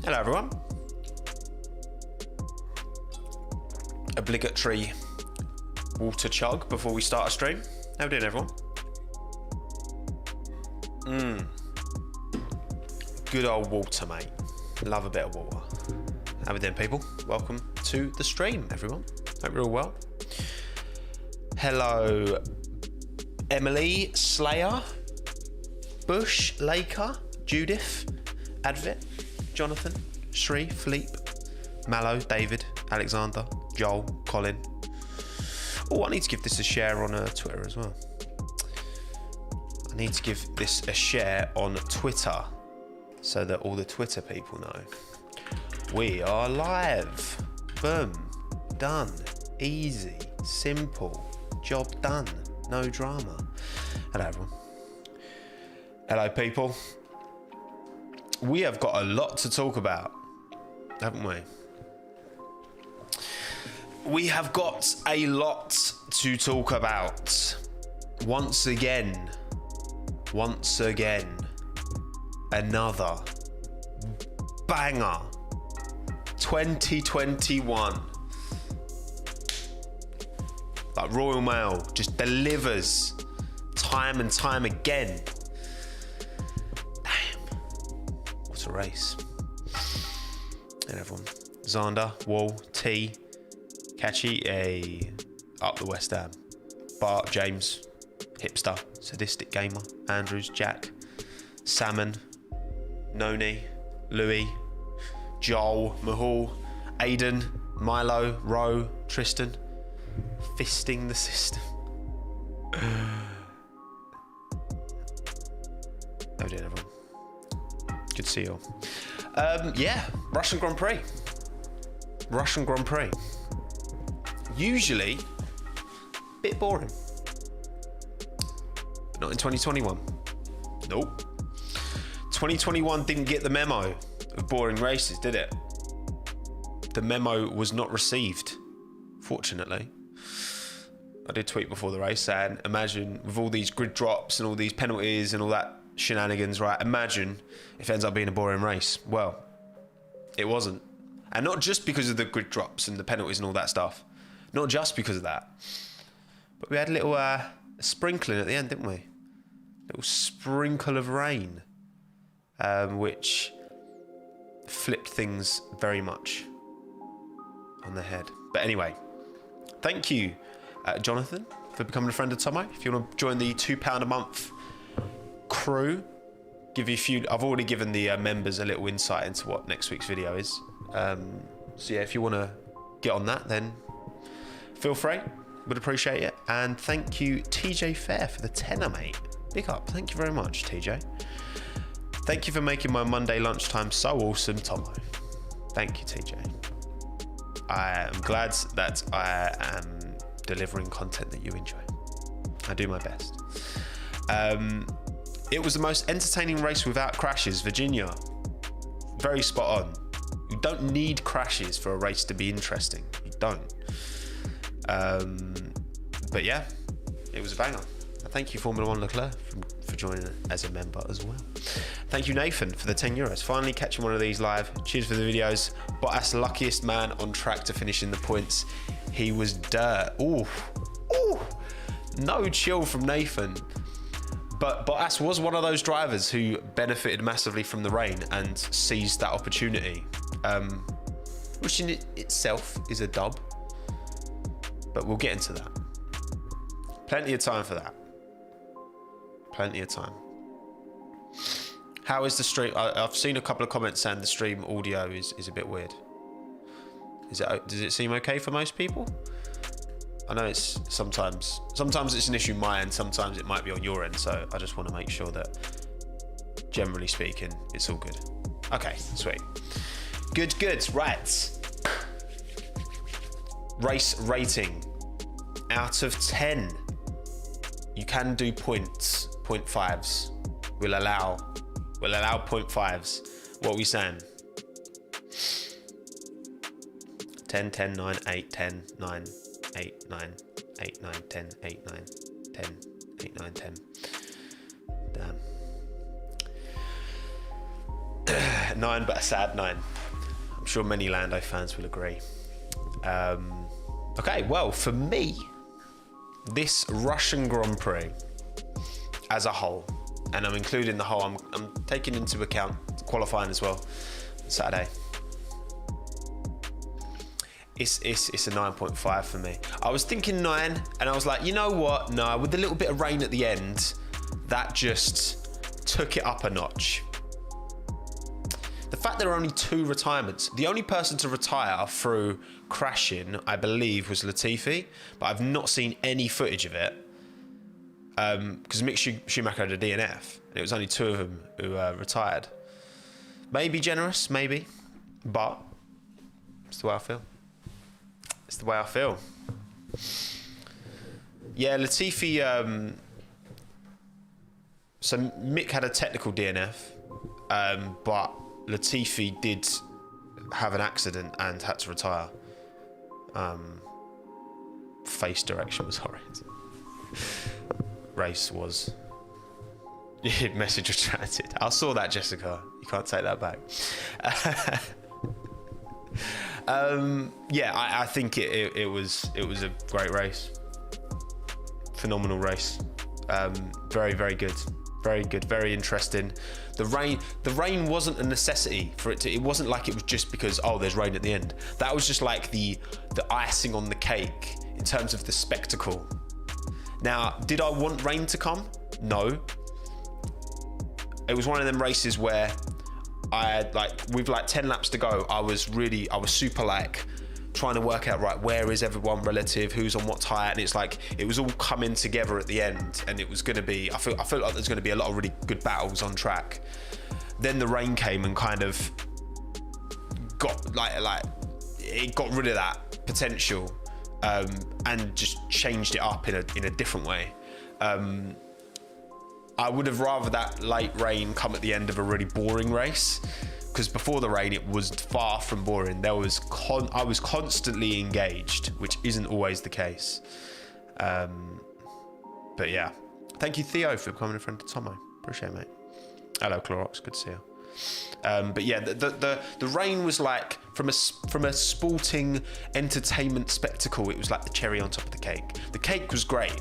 Hello everyone. Obligatory water chug before we start a stream. How we doing everyone? Good old water, mate. Love a bit of water. How we doing people? Welcome to the stream everyone. Hope you're all well. Hello Emily, Slayer, Bush, Laker, Judith, Advit, Jonathan, Shri, Philippe, Mallow, David, Alexander, Joel, Colin. Oh, I need to give this a share on Twitter as well. I need to give this a share on Twitter so that all the Twitter people know. We are live. Boom. Done. Easy. Simple. Job done. No drama. Hello everyone. Hello people. We have got a lot to talk about, haven't we? We have got a lot to talk about. Once again, another banger. 2021. Like Royal Mail just delivers time and time again. A race. And everyone. Zander, Wall, T, Catchy, up the West Ham. Bart, James, Hipster, Sadistic Gamer, Andrews, Jack, Salmon, Noni, Louis, Joel, Mahal, Aiden, Milo, Ro, Tristan, Fisting the System. How did everyone? Good to see you all. Yeah, Russian Grand Prix. Usually, a bit boring. But not in 2021. Nope. 2021 didn't get the memo of boring races, did it? The memo was not received, fortunately. I did tweet before the race saying, imagine with all these grid drops and all these penalties and all that shenanigans, right? Imagine if it ends up being a boring race. Well, it wasn't. And not just because of the grid drops and the penalties and all that stuff. Not just because of that. But we had a little sprinkling at the end, didn't we? A little sprinkle of rain. Which flipped things very much on the head. But anyway, thank you, Jonathan, for becoming a friend of Tommo. If you want to join the £2 a month crew, give you a few. I've already given the members a little insight into what next week's video is. So yeah, if you want to get on that, then feel free. Would appreciate it. And thank you, TJ Fair, for the tenner, mate. Big up. Thank you very much, TJ. Thank you for making my Monday lunchtime so awesome, Tommo. Thank you, TJ. I am glad that I am delivering content that you enjoy. I do my best. It was the most entertaining race without crashes, Virginia. Very spot on. You don't need crashes for a race to be interesting. You don't. But yeah, it was a banger. Thank you, Formula One Leclerc, for joining as a member as well. Thank you, Nathan, for the €10. Finally catching one of these live. Cheers for the videos. Bottas, luckiest man on track to finish in the points. He was dirt. Ooh. No chill from Nathan. But Bottas was one of those drivers who benefited massively from the rain and seized that opportunity, which in itself is a dub. But we'll get into that. Plenty of time for that. Plenty of time. How is the stream? I've seen a couple of comments saying the stream audio is a bit weird. Does it seem okay for most people? I know it's sometimes it's an issue on my end, sometimes it might be on your end, so I just want to make sure that generally speaking, it's all good. Okay, sweet. Good, right. Race rating. Out of 10. You can do points, 0.5s. We'll allow 0.5s. What are we saying? 10, 10, 9, 8, 10, 9, 8, 9, 8, 9, 10, 8, 9, 10, 8, 9, 10. Damn. 9, but a sad 9. sure many Lando fans will agree. Okay, well, for me, this Russian Grand Prix as a whole, and I'm including the whole, I'm taking into account qualifying as well, Saturday. It's a 9.5 for me. I was thinking 9, and I was like, you know what? No, with a little bit of rain at the end, that just took it up a notch. The fact there are only 2 retirements. The only person to retire through crashing, I believe, was Latifi, but I've not seen any footage of it. Because Mick Schumacher had a DNF, and it was only 2 of them who retired. Maybe generous, maybe, but it's the way I feel. It's the way I feel. Yeah, Latifi. So Mick had a technical DNF, but Latifi did have an accident and had to retire. Face direction was horrid. Race was. Message retracted. I saw that, Jessica. You can't take that back. Yeah, I think it was a great race. Phenomenal race. Very, very good. Very good. Very interesting. The rain wasn't a necessity for it to. It wasn't like it was just because there's rain at the end. That was just like the icing on the cake in terms of the spectacle. Now, did I want rain to come? No. It was one of them races where I had with 10 laps to go, I was super trying to work out, right, where is everyone relative, who's on what tyre, and it's like it was all coming together at the end, and it was going to be, I feel like there's going to be a lot of really good battles on track. Then the rain came and kind of got it got rid of that potential, and just changed it up in a different way. I would have rather that late rain come at the end of a really boring race, because before the rain it was far from boring. I was constantly engaged, which isn't always the case. But yeah, thank you Theo for becoming a friend to Tommo. Appreciate it, mate. Hello Clorox, good to see you. But yeah, the rain was like from a sporting entertainment spectacle. It was like the cherry on top of the cake. The cake was great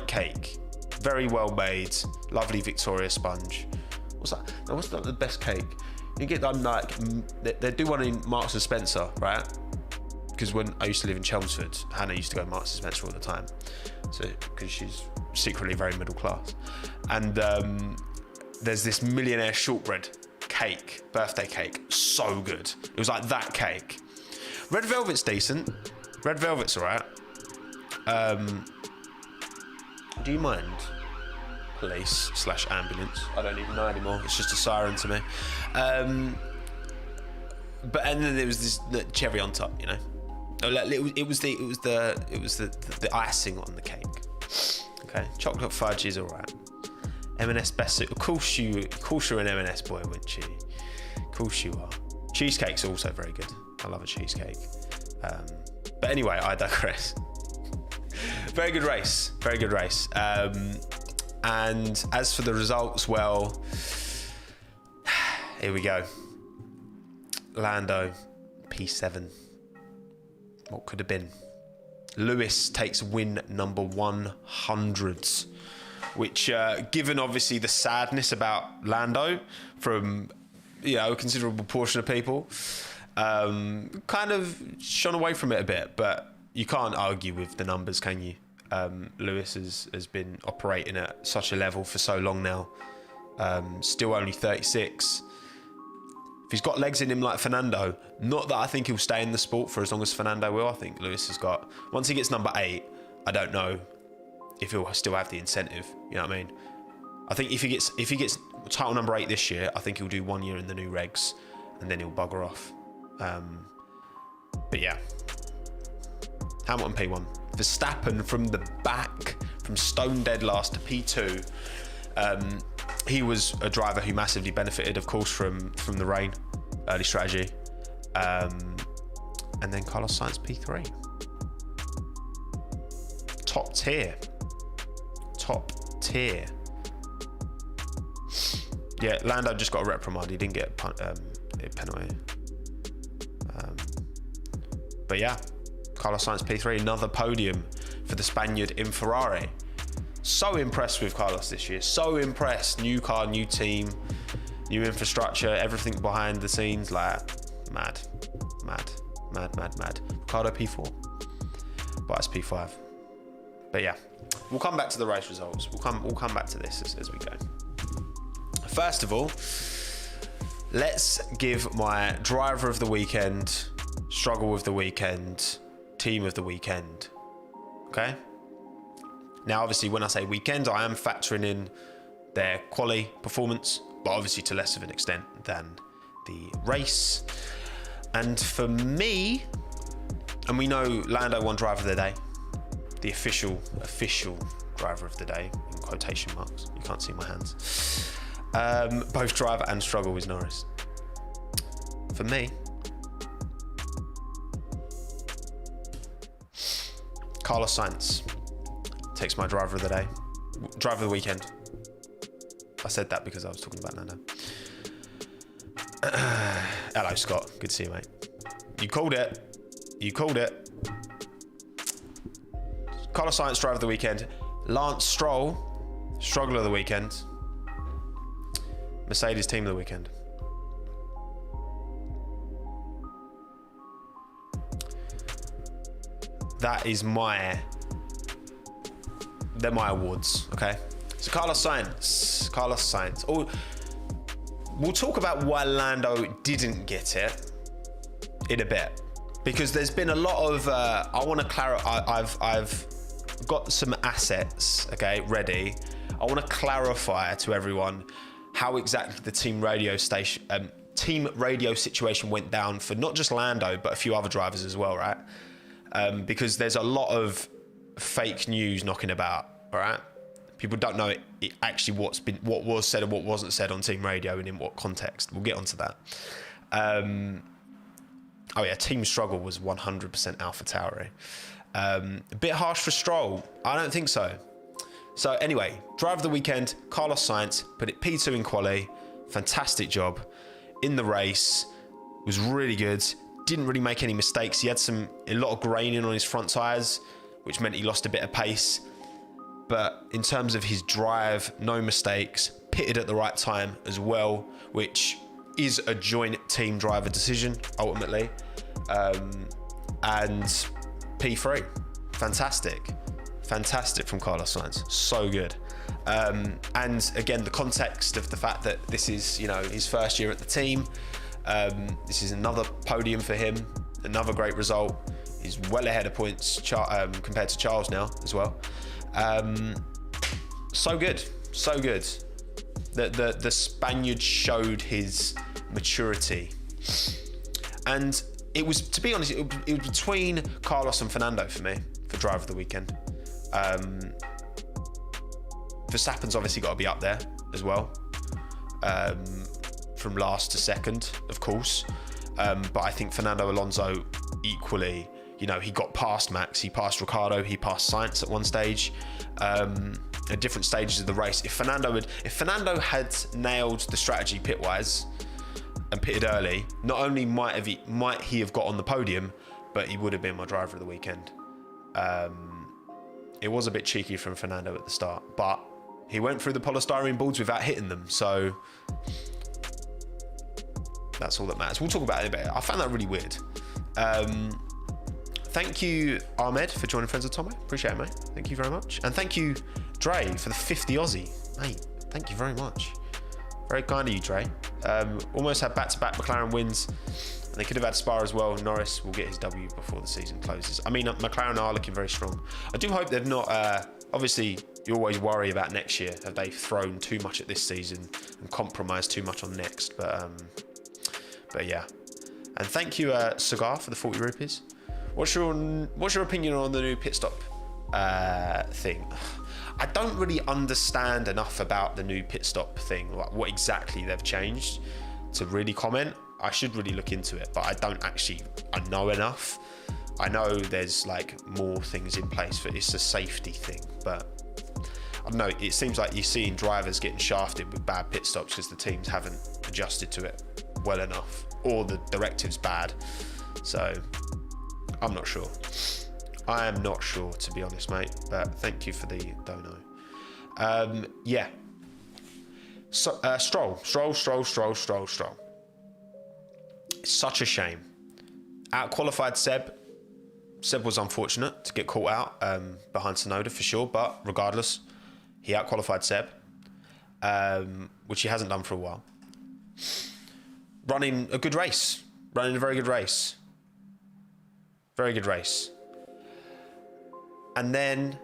cake. Very well made, lovely Victoria sponge. What's that? Now, what's the best cake? You get them they do one in Marks and Spencer, right? Because when I used to live in Chelmsford, Hannah used to go to Marks and Spencer all the time. So, because she's secretly very middle class. And there's this millionaire shortbread cake, birthday cake, so good. It was like that cake. Red Velvet's decent. Red Velvet's alright. Do you mind? Police/ambulance. I don't even know anymore. It's just a siren to me. But and then there was the cherry on top, you know. It was the icing on the cake. Okay, chocolate fudge is alright. M&S best suit. Of course you're an M&S boy, wouldn't you? Of course you are. Cheesecake's also very good. I love a cheesecake. But anyway, I digress. Very good race. Very good race. And as for the results, well, here we go. Lando, P7. What could have been? Lewis takes win number 100, which, given obviously the sadness about Lando from, a considerable portion of people, kind of shone away from it a bit, but you can't argue with the numbers, can you? Lewis has been operating at such a level for so long now. Still only 36. If he's got legs in him like Fernando, not that I think he'll stay in the sport for as long as Fernando will. I think Lewis has got, once he gets number 8, I don't know if he'll still have the incentive. You know what I mean? I think if he gets title number 8 this year, I think he'll do 1 year in the new regs, and then he'll bugger off. But yeah, Hamilton P1. Verstappen from the back, from stone dead last to P2. He was a driver who massively benefited, of course, from the rain, early strategy. And then Carlos Sainz P3. Top tier. Yeah, Lando just got a reprimand. He didn't get a penalty. But yeah, Carlos Sainz P3, another podium for the Spaniard in Ferrari. So impressed with Carlos this year. So impressed. New car, new team, new infrastructure, everything behind the scenes. Like, mad. Ricardo P4. Bias P5. But yeah, we'll come back to the race results. We'll come back to this as we go. First of all, let's give my driver of the weekend, struggle of the weekend, team of the weekend. Okay? Now, obviously, when I say weekend, I am factoring in their quali performance, but obviously to less of an extent than the race. And for me, and we know Lando won driver of the day, the official driver of the day, in quotation marks. You can't see my hands. Both driver and struggle with Norris. For me, Carlos Sainz takes my driver of the day, driver of the weekend. I said that because I was talking about Lando. Hello, Scott. Good to see you, mate. You called it. Carlos Sainz, driver of the weekend. Lance Stroll, struggle of the weekend. Mercedes, team of the weekend. That is they're my awards, okay? So Carlos Sainz. Oh, we'll talk about why Lando didn't get it in a bit, because there's been a lot of, I want to clarify, I've got some assets, okay, ready. I want to clarify to everyone how exactly the team radio situation went down for not just Lando, but a few other drivers as well, right? Because there's a lot of fake news knocking about, all right? People don't know it actually what was said and what wasn't said on team radio and in what context. We'll get onto that. Oh yeah, team struggle was 100% AlphaTauri. A bit harsh for Stroll. I don't think so. So anyway, driver of the weekend, Carlos Sainz, put it P2 in quali. Fantastic job. In the race, was really good. Didn't really make any mistakes. He had a lot of graining on his front tyres, which meant he lost a bit of pace. But in terms of his drive, no mistakes. Pitted at the right time as well, which is a joint team driver decision, ultimately. And P3, fantastic from Carlos Sainz, so good. And again, the context of the fact that this is, his first year at the team. This is another podium for him, another great result. He's well ahead of points compared to Charles now as well. So good. The Spaniard showed his maturity, and it was, to be honest, it was between Carlos and Fernando for me for driver of the weekend. Verstappen's obviously got to be up there as well, from last to second, of course. But I think Fernando Alonso equally, he got past Max, he passed Ricciardo, he passed Sainz at one stage, at different stages of the race. If Fernando had nailed the strategy pit-wise and pitted early, not only might he have got on the podium, but he would have been my driver of the weekend. It was a bit cheeky from Fernando at the start, but he went through the polystyrene boards without hitting them, so that's all that matters. We'll talk about it in a bit. I found that really weird. Thank you, Ahmed, for joining Friends of Tommo. Appreciate it, mate. Thank you very much. And thank you, Dre, for the 50 Aussie. Mate, thank you very much. Very kind of you, Dre. Almost had back-to-back McLaren wins. And they could have had Spa as well. Norris will get his W before the season closes. I mean, McLaren are looking very strong. I do hope they've not... obviously, you always worry about next year. Have they thrown too much at this season and compromised too much on next? But yeah. And thank you, Cigar, for the 40 rupees. What's your opinion on the new pit stop thing? I don't really understand enough about the new pit stop thing, like what exactly they've changed to really comment. I should really look into it, but I know enough. I know there's like more things in place for it's a safety thing, but I don't know. It seems like you're seeing drivers getting shafted with bad pit stops because the teams haven't adjusted to it well enough, or the directive's bad. So I'm not sure. I am not sure, to be honest, mate. But thank you for the dono. Yeah. So, Stroll. It's such a shame. Out-qualified Seb. Seb was unfortunate to get caught out behind Tsunoda for sure, but regardless, he out-qualified Seb, which he hasn't done for a while. Running a good race. Running a very good race. Very good race. And then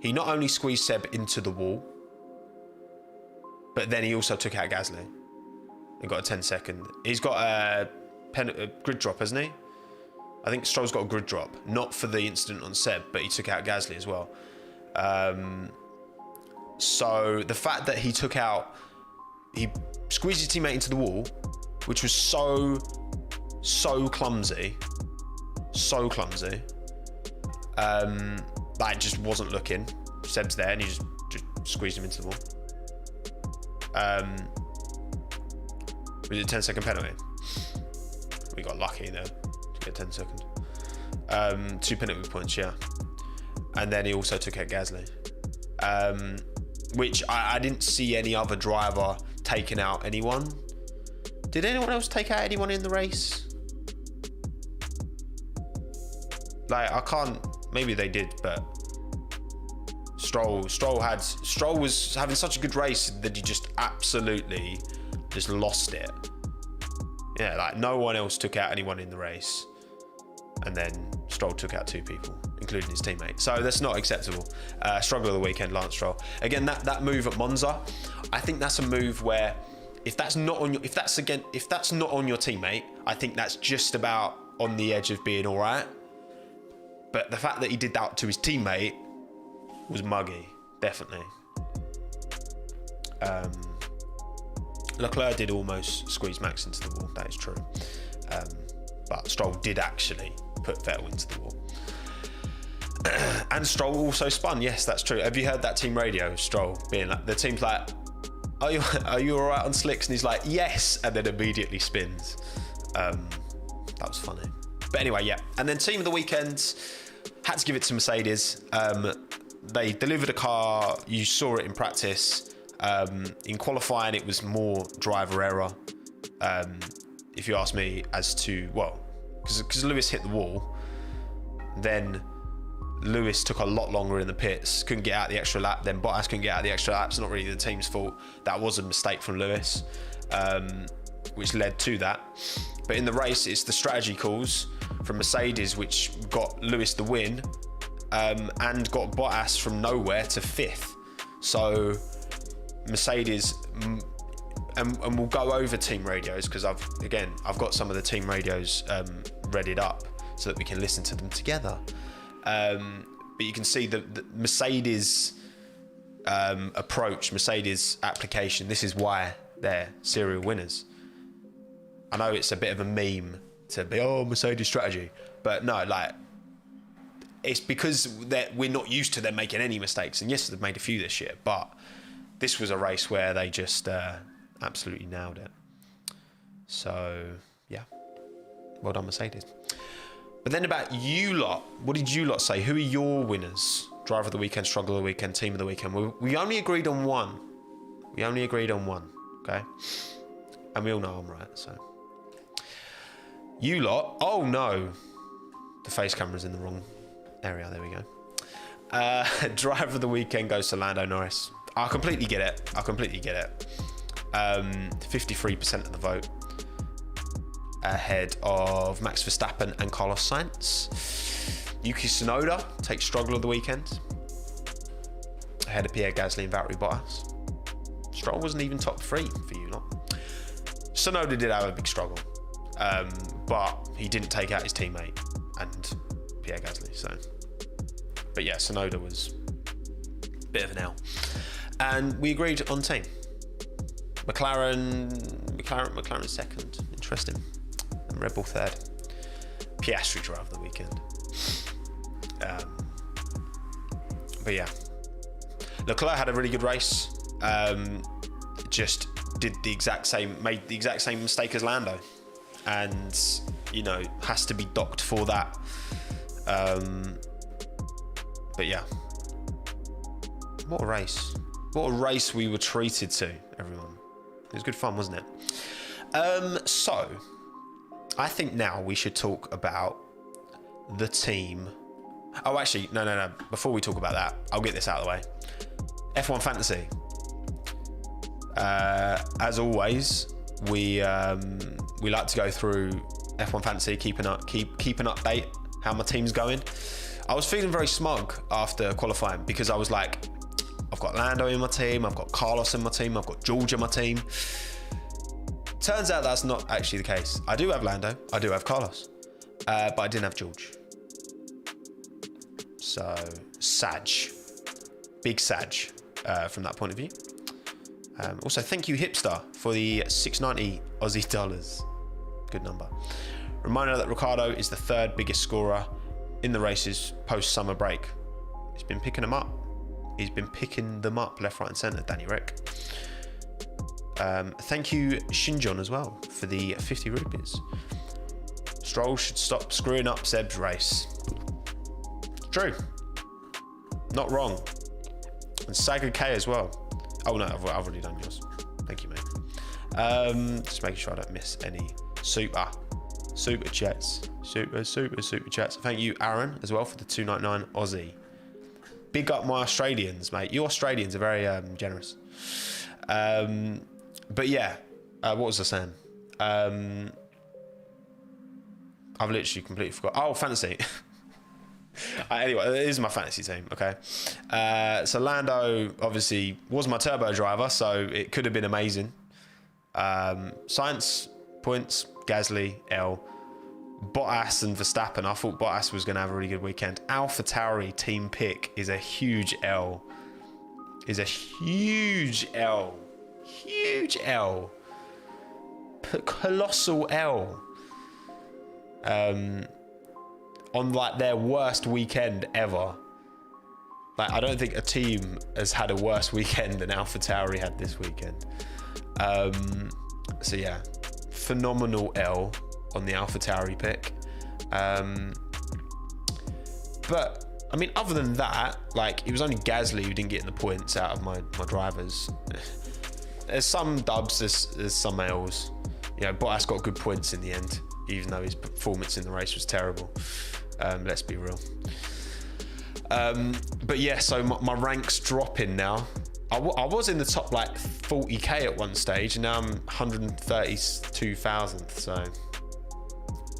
he not only squeezed Seb into the wall, but then he also took out Gasly and got a 10-second. He's got a grid drop, hasn't he? I think Stroll's got a grid drop, not for the incident on Seb, but he took out Gasly as well. So the fact that he squeezed his teammate into the wall, which was so clumsy, like just wasn't looking. Seb's there and he just squeezed him into the wall. Was it a 10-second penalty? We got lucky there to get 10 seconds. 2 penalty points, yeah. And then he also took out Gasly, which I didn't see any other driver taking out anyone. Did anyone else take out anyone in the race? Like, I can't. Maybe they did, but Stroll was having such a good race that he just absolutely just lost it. Yeah, like no one else took out anyone in the race, and then Stroll took out 2 people, including his teammate. So that's not acceptable. Struggle of the weekend, Lance Stroll. Again, that move at Monza, I think that's a move where if that's not on your teammate, I think that's just about on the edge of being all right. But the fact that he did that to his teammate was muggy, definitely. Leclerc did almost squeeze Max into the wall, that is true. But Stroll did actually put Vettel into the wall. And Stroll also spun, yes, that's true. Have you heard that team radio, Stroll, being like, the team's like, are you all right on slicks? And he's like, yes, and then immediately spins. That was funny. But anyway, yeah. And then team of the weekend, had to give it to Mercedes. They delivered a car, you saw it in practice. In qualifying, it was more driver error. If you ask me, as to, well, because Lewis hit the wall, then Lewis took a lot longer in the pits, couldn't get out the extra lap, then Bottas couldn't get out the extra lap. It's not really the team's fault. That was a mistake from Lewis, which led to that. But in the race, it's the strategy calls from Mercedes which got Lewis the win, and got Bottas from nowhere to 5th. So Mercedes, and we'll go over team radios because I've got some of the team radios readied up so that we can listen to them together. But you can see the Mercedes approach, Mercedes application. This is why they're serial winners. I know it's a bit of a meme to be, Mercedes strategy, but no, like, it's because we're not used to them making any mistakes. And yes, they've made a few this year, but this was a race where they just absolutely nailed it. So yeah, well done, Mercedes. But then about you lot, what did you lot say? Who are your winners? Driver of the weekend, struggle of the weekend, team of the weekend. We only agreed on one. Okay? And we all know I'm right, so. You lot, oh no. The face camera's in the wrong area, there we go. Driver of the weekend goes to Lando Norris. I completely get it. 53% of the vote. Ahead of Max Verstappen and Carlos Sainz. Yuki Tsunoda takes struggle of the weekend. Ahead of Pierre Gasly and Valtteri Bottas. Stroll wasn't even top 3 for you lot. Tsunoda did have a big struggle, but he didn't take out his teammate and Pierre Gasly. So, but yeah, Tsunoda was a bit of an L. And we agreed on team. McLaren second. Interesting. And Red Bull third. Piastri driver of the weekend. But yeah, Leclerc had a really good race. Just made the exact same mistake as Lando. and, you know, has to be docked for that. But yeah, what a race. What a race we were treated to, everyone. It was good fun, wasn't it? So, I think now we should talk about the team. Oh, actually, no. Before we talk about that, I'll get this out of the way. F1 Fantasy. As always, we like to go through F1 Fantasy, keep an update how my team's going. I was feeling very smug after qualifying because I was like, I've got Lando in my team, I've got Carlos in my team, I've got George in my team. Turns out that's not actually the case. I do have Lando, I do have Carlos, but I didn't have George. So, big Sag from that point of view. Also, thank you Hipster for the 690 Aussie dollars. Good number. Reminder that Ricciardo is the third biggest scorer in the races post summer break. He's been picking them up. He's been picking them up left, right, and centre. Danny Rick. Thank you Shinjon as well for the 50 rupees. Stroll should stop screwing up Seb's race. True. Not wrong. And Saga K as well. Oh no, I've already done yours. Thank you, mate. Just making sure I don't miss any super chats. Super chats. Thank you, Aaron, as well for the 299 Aussie. Big up my Australians, mate. You Australians are very generous. But yeah, what was I saying? I've literally completely forgot. Oh, fantasy. Anyway, it is my fantasy team, okay? So Lando obviously was my turbo driver, so it could have been amazing. Science points, Gasly, L. Bottas and Verstappen. I thought Bottas was going to have a really good weekend. AlphaTauri team pick is a huge L. Huge L. Colossal L. On like their worst weekend ever. Like, I don't think a team has had a worse weekend than AlphaTauri had this weekend. So yeah, phenomenal L on the AlphaTauri pick. But I mean, other than that, like, it was only Gasly who didn't get in the points out of my drivers. There's some dubs, there's some L's. You know, Bottas got good points in the end, even though his performance in the race was terrible. Let's be real. But yeah, so my rank's dropping now. I was in the top like 40k at one stage, and now I'm 132,000th. So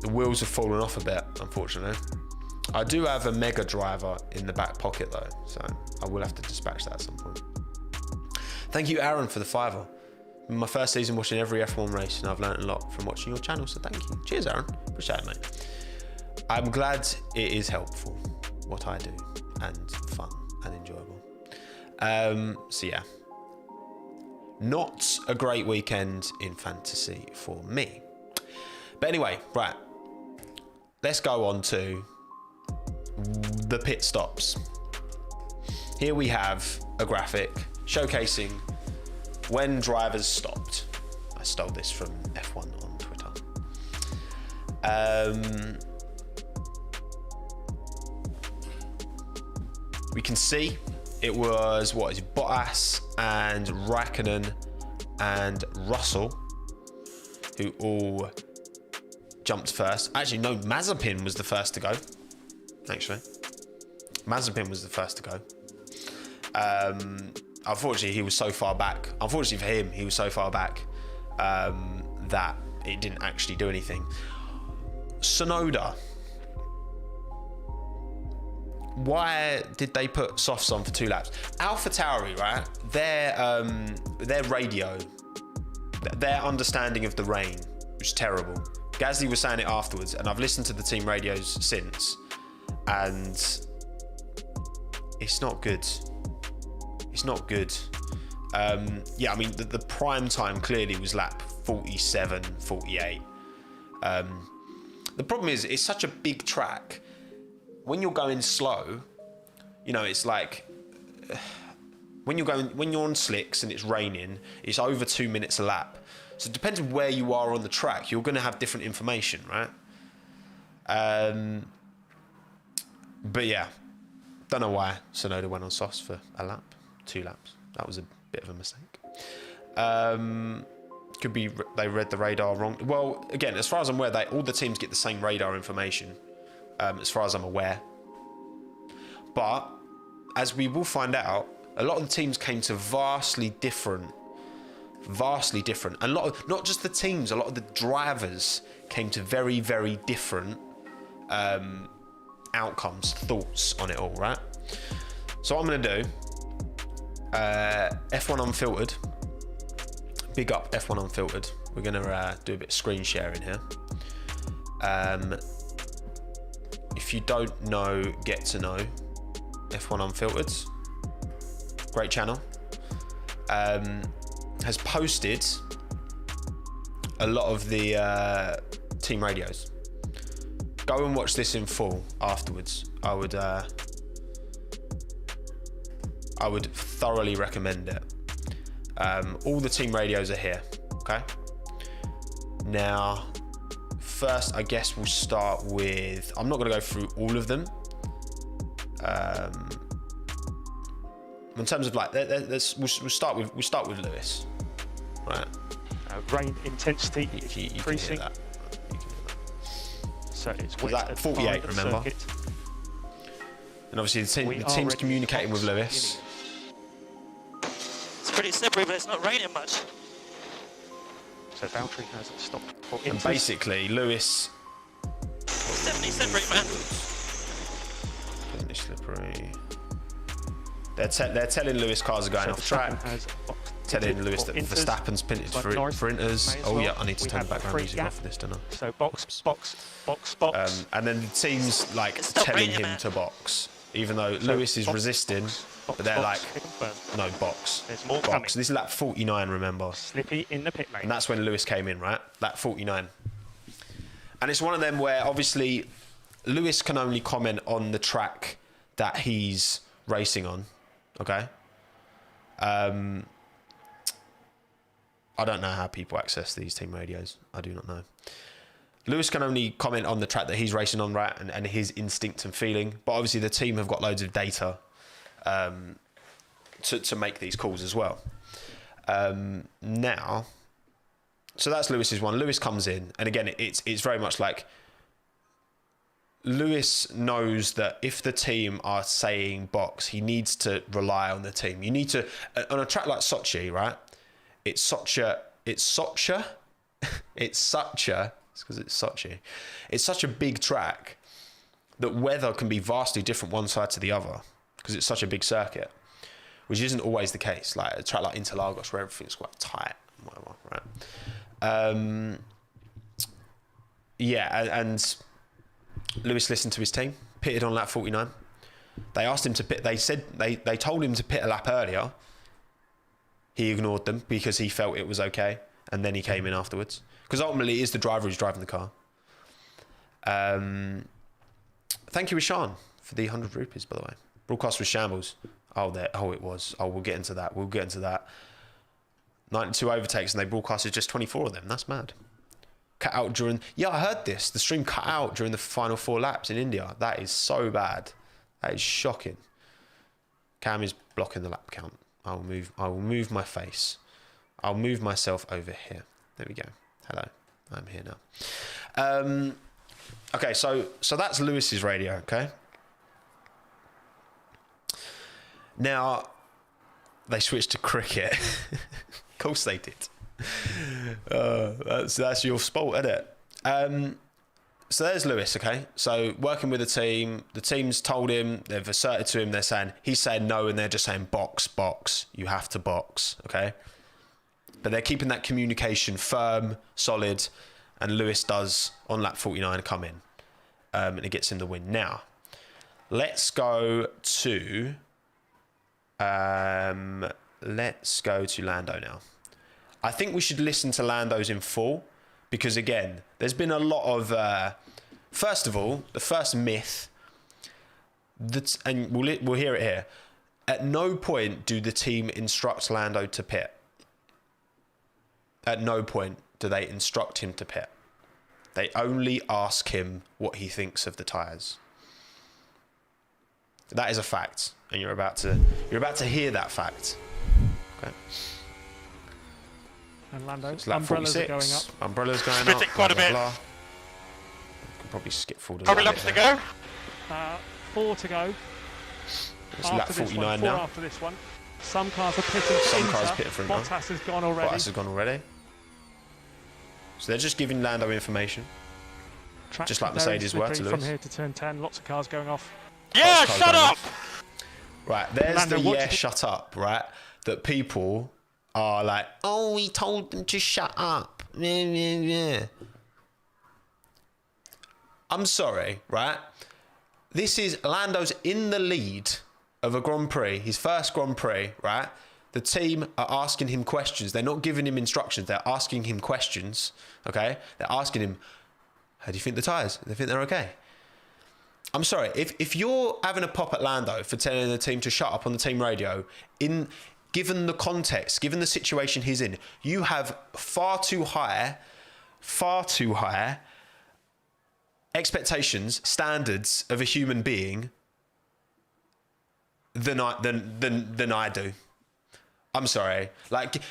the wheels have fallen off a bit, unfortunately. I do have a mega driver in the back pocket though, so I will have to dispatch that at some point. Thank you, Aaron, for the $5. My first season watching every F1 race, and I've learned a lot from watching your channel, so thank you. Cheers, Aaron. Appreciate it, mate. I'm glad it is helpful, what I do, and fun and enjoyable. So yeah, not a great weekend in fantasy for me. But anyway, right, let's go on to the pit stops. Here we have a graphic showcasing when drivers stopped. I stole this from F1 on Twitter. We can see it was, what is it, Bottas and Raikkonen and Russell who all jumped first. Actually, no, Mazepin was the first to go. Actually, Mazepin was the first to go. Unfortunately, he was so far back. Unfortunately for him, he was so far back that it didn't actually do anything. Sonoda. Why did they put softs on for 2 laps? AlphaTauri, right? Their radio, their understanding of the rain was terrible. Gasly was saying it afterwards, and I've listened to the team radios since, and it's not good. It's not good. Yeah, I mean, the prime time clearly was lap 47, 48. The problem is, it's such a big track. When you're going slow, you know, it's like when you're on slicks and it's raining, it's over 2 minutes a lap. So it depends on where you are on the track. You're going to have different information, right? But yeah, don't know why Tsunoda went on softs for a lap, 2 laps. That was a bit of a mistake. Could be they read the radar wrong. Well, again, as far as I'm aware, all the teams get the same radar information, as far as I'm aware. But as we will find out, a lot of the teams came to vastly different. A lot of, not just the teams, a lot of the drivers came to very, very different outcomes, thoughts on it all, right? So what I'm going to do, F1 Unfiltered, big up F1 Unfiltered. We're going to do a bit of screen sharing here. If you don't know, get to know F1 Unfiltered. Great channel. Has posted a lot of the team radios. Go and watch this in full afterwards. I would thoroughly recommend it. All the team radios are here, okay? Now, first, I guess we'll start with, I'm not gonna go through all of them. In terms of like, we'll start with Lewis, right? Rain intensity is increasing. So it's wet at 48, remember? Circuit. And obviously the team's communicating with Lewis. It's pretty slippery, but it's not raining much. So Valtteri hasn't stopped for And basically, Lewis... It's definitely slippery, man. Definitely slippery. They're telling Lewis cars are going off track. Telling Lewis that Verstappen's pinted for inters. Oh yeah, I need to turn the background music off for this, don't I? So box. And then the team's like telling him to box, even though Lewis is resisting, but they're like, no, box. There's more box. coming. This is lap 49, remember? Slippy in the pit lane. And that's when Lewis came in, right? Lap 49. And it's one of them where obviously Lewis can only comment on the track that he's racing on, okay? I don't know how people access these team radios. I do not know. Lewis can only comment on the track that he's racing on, right, and his instinct and feeling. But obviously the team have got loads of data to make these calls as well. Now, so that's Lewis's one. Lewis comes in, and again, it's very much like Lewis knows that if the team are saying box, he needs to rely on the team. You need to, on a track like Sochi, right? It's such a big track that weather can be vastly different one side to the other because it's such a big circuit, which isn't always the case. Like a track like Interlagos where everything's quite tight and whatever, right? And Lewis listened to his team, pitted on lap 49. They asked him to pit. They said they told him to pit a lap earlier. He ignored them because he felt it was okay, and then he came in afterwards. Because ultimately, it is the driver who's driving the car. Thank you, Ishan, for the 100 rupees, by the way. Broadcast was shambles. It was. Oh, we'll get into that. 92 overtakes, and they broadcasted just 24 of them. That's mad. Cut out during... Yeah, I heard this. The stream cut out during the final 4 laps in India. That is so bad. That is shocking. Cam is blocking the lap count. I will move my face. I'll move myself over here. There we go. Hello. I'm here now. Okay, so that's Lewis's radio, okay? Now, they switched to cricket. Of course they did. That's your fault, isn't it? So there's Lewis, okay? So working with the team's told him, they've asserted to him, he's saying no, and they're just saying box, you have to box, okay? But they're keeping that communication firm, solid, and Lewis does, on lap 49, come in. And it gets him the win. Now, let's go to Lando now. I think we should listen to Lando's in full, because again, there's been a lot of, first of all, the first myth, and we'll hear it here. At no point do the team instruct Lando to pit. at no point do they instruct him to pit. They only ask him what he thinks of the tyres. That is a fact, and you're about to hear that fact. Okay. And Lando, It's lap umbrellas 46. are going up. Umbrellas going Spitting up. quite a bit. Can probably skip forward. How many laps to go? 4 to go. It's lap After this 49 one, 4 now. after this one. Some cars are pitting for Some Inter. cars pitting for Inter. Bottas has gone already. Bottas has gone already. So they're just giving Lando information. Track just like is very Mercedes were to slippery from Lewis. here to turn 10. Lots of cars going off. Yeah, cars shut going up! off. Right, there's Lando, the what do yeah, you think- shut up, right? That people are like, oh, he told them to shut up. Yeah. I'm sorry, right? This is Lando's in the lead of a Grand Prix, his first Grand Prix, right? The team are asking him questions. They're not giving him instructions. They're asking him questions, okay? They're asking him, how do you think the tyres? They think they're okay. I'm sorry, if you're having a pop at Lando for telling the team to shut up on the team radio, given the context, given the situation he's in, you have far too high expectations, standards of a human being than I do. I'm sorry. Like,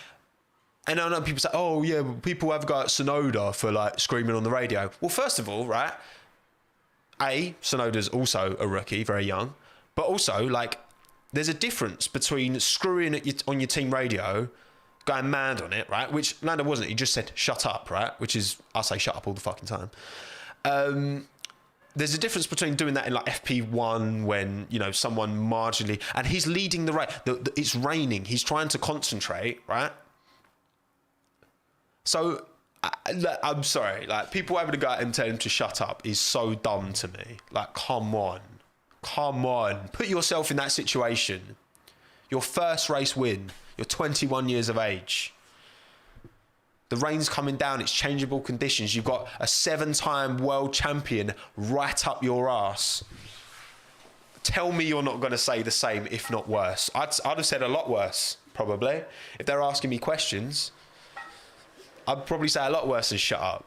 and I know people say, oh yeah, people have got Tsunoda for like screaming on the radio. Well, first of all, right? Tsunoda's also a rookie, very young, but also like there's a difference between screwing on your team radio, going mad on it, right? Which Lando wasn't. He just said shut up, right? Which is I say shut up all the fucking time. There's a difference between doing that in like FP1 when, you know, someone marginally, and he's leading the race. It's raining. He's trying to concentrate, right? So I'm sorry, like people having to go out and tell him to shut up is so dumb to me. Like, come on, put yourself in that situation. Your first race win. You're 21 years of age. The rain's coming down. It's changeable conditions. You've got a 7-time world champion right up your ass. Tell me you're not going to say the same, if not worse. I'd have said a lot worse, probably. If they're asking me questions, I'd probably say a lot worse than shut up.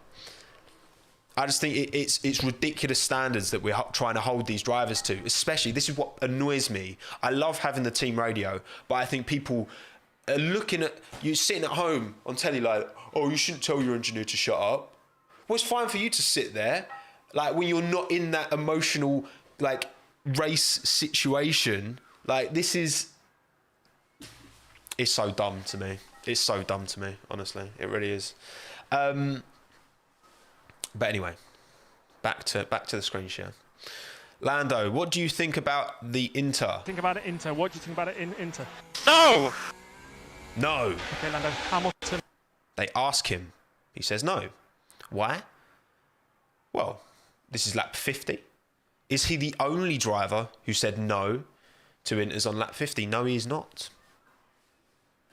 I just think it's ridiculous standards that we're trying to hold these drivers to. Especially, this is what annoys me. I love having the team radio, but I think people are looking at you sitting at home on telly like, oh, you shouldn't tell your engineer to shut up. Well, it's fine for you to sit there, like when you're not in that emotional like race situation. Like it's so dumb to me. It's so dumb to me, honestly. It really is. But anyway, back to the screen share. Lando, what do you think about the Inter? Think about it, Inter. What do you think about it in Inter? No! No. Okay, Lando. Hamilton. They ask him. He says no. Why? Well, this is lap 50. Is he the only driver who said no to Inters on lap 50? No, he's not.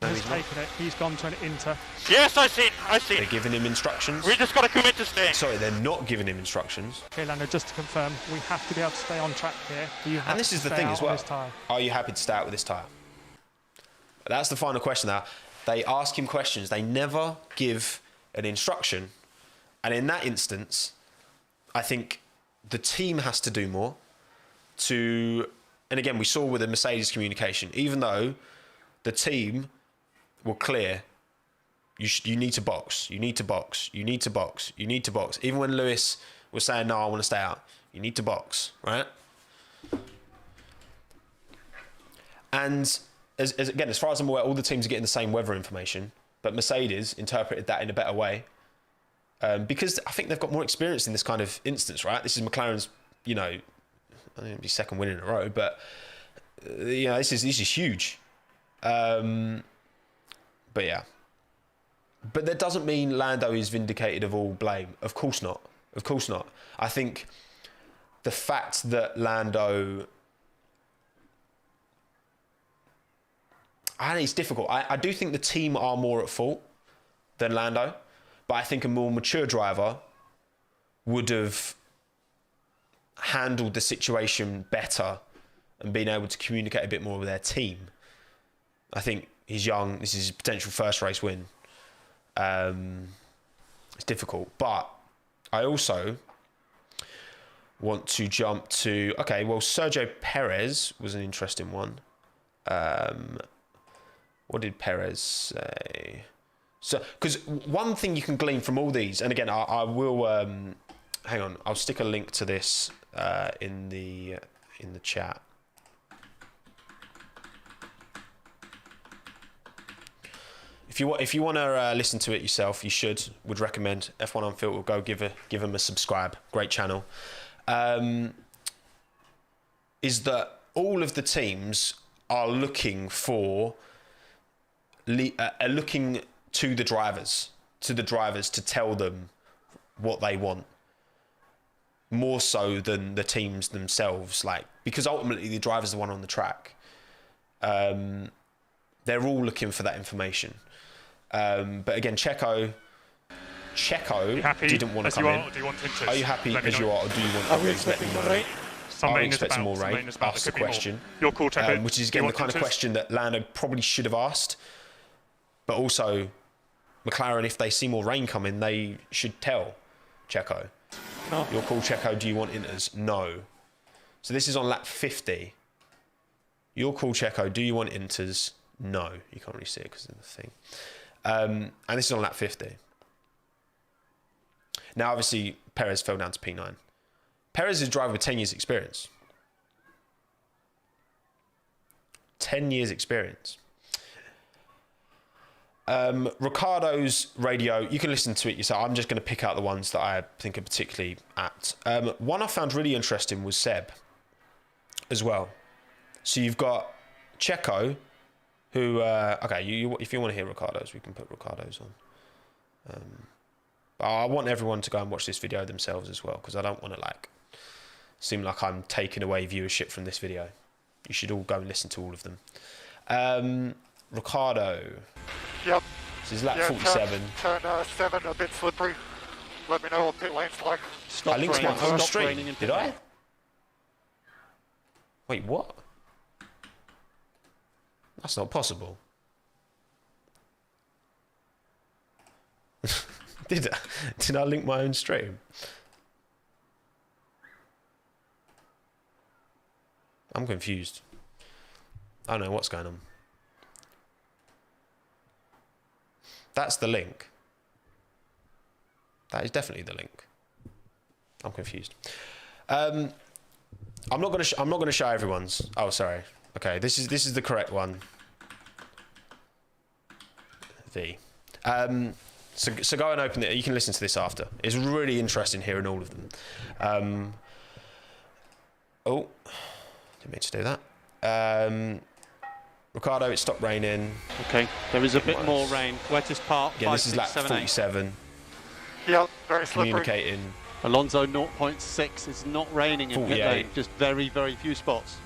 No, Has he's not. taken it. He's gone to an Inter. Yes, I see. They're giving him instructions. We just got to commit to staying. Sorry, they're not giving him instructions. Okay, Lando, just to confirm, we have to be able to stay on track here. You have And this to is the stay thing out as on well. this tyre. Are you happy to stay out with this tyre? That's the final question now. They ask him questions. They never give an instruction. And in that instance, I think the team has to do more to... And again, we saw with the Mercedes communication, even though the team were clear, you need to box, you need to box, you need to box, you need to box. Even when Lewis was saying, no, I want to stay out, you need to box, right? And again, as far as I'm aware, all the teams are getting the same weather information, but Mercedes interpreted that in a better way because I think they've got more experience in this kind of instance, right? This is McLaren's, you know, I think it'll be second win in a row, but you know, this is huge. But yeah. But that doesn't mean Lando is vindicated of all blame. Of course not. Of course not. I think the fact that Lando... it's difficult. I do think the team are more at fault than Lando, but I think a more mature driver would have handled the situation better and been able to communicate a bit more with their team. I think he's young. This is his potential first race win. It's difficult, but I also want to jump to, okay, well, Sergio Perez was an interesting one. What did Perez say? So, because one thing you can glean from all these, and again, I will, hang on, I'll stick a link to this in the chat. If you want to listen to it yourself, you should. Would recommend F1 Unfiltered. Go give them a subscribe. Great channel. Is that all of the teams are looking for looking to the drivers to tell them what they want, more so than the teams themselves, like, because ultimately the driver's the one on the track. They're all looking for that information. But again, Checo didn't want to come in. Do you want him to? Are you happy as you are, or do you want? Are we expecting more rain? Are we expecting more rain? Ask the question. Your call, Checo. Which is again the kind of question that Lando probably should have asked. But also, McLaren, if they see more rain coming, they should tell Checo. No. Your call, Checo. Do you want inters? No. So this is on lap 50. Your call, Checo. Do you want inters? No. You can't really see it because of the thing. And this is on lap 50. Now, obviously, Perez fell down to P9. Perez is a driver with 10 years experience. 10 years experience. Ricardo's radio, you can listen to it yourself. I'm just going to pick out the ones that I think are particularly apt. One I found really interesting was Seb as well. So you've got Checo, who, okay, if you want to hear Ricardo's, we can put Ricardo's on. But I want everyone to go and watch this video themselves as well, because I don't want to seem like I'm taking away viewership from this video. You should all go and listen to all of them. Ricardo. Yep. This is lap 47. Turn 7, a bit slippery. Let me know what pit lane's like. I linked my own stream. Did I? Wait, what? That's not possible. Did I link my own stream? I'm confused. I don't know what's going on. That's the link. That is definitely the link. I'm confused. I'm not gonna show everyone's. Oh, sorry. Okay, this is the correct one. V. So go and open it. You can listen to this after. It's really interesting hearing all of them. Oh, didn't mean to do that. Ricardo, it stopped raining. Okay, there is a bit more rain. Wettest part. Yeah, this is lap 47. Yeah, very slippery. Communicating. Alonso 0.6. It's not raining in pit lane. Just very, very few spots.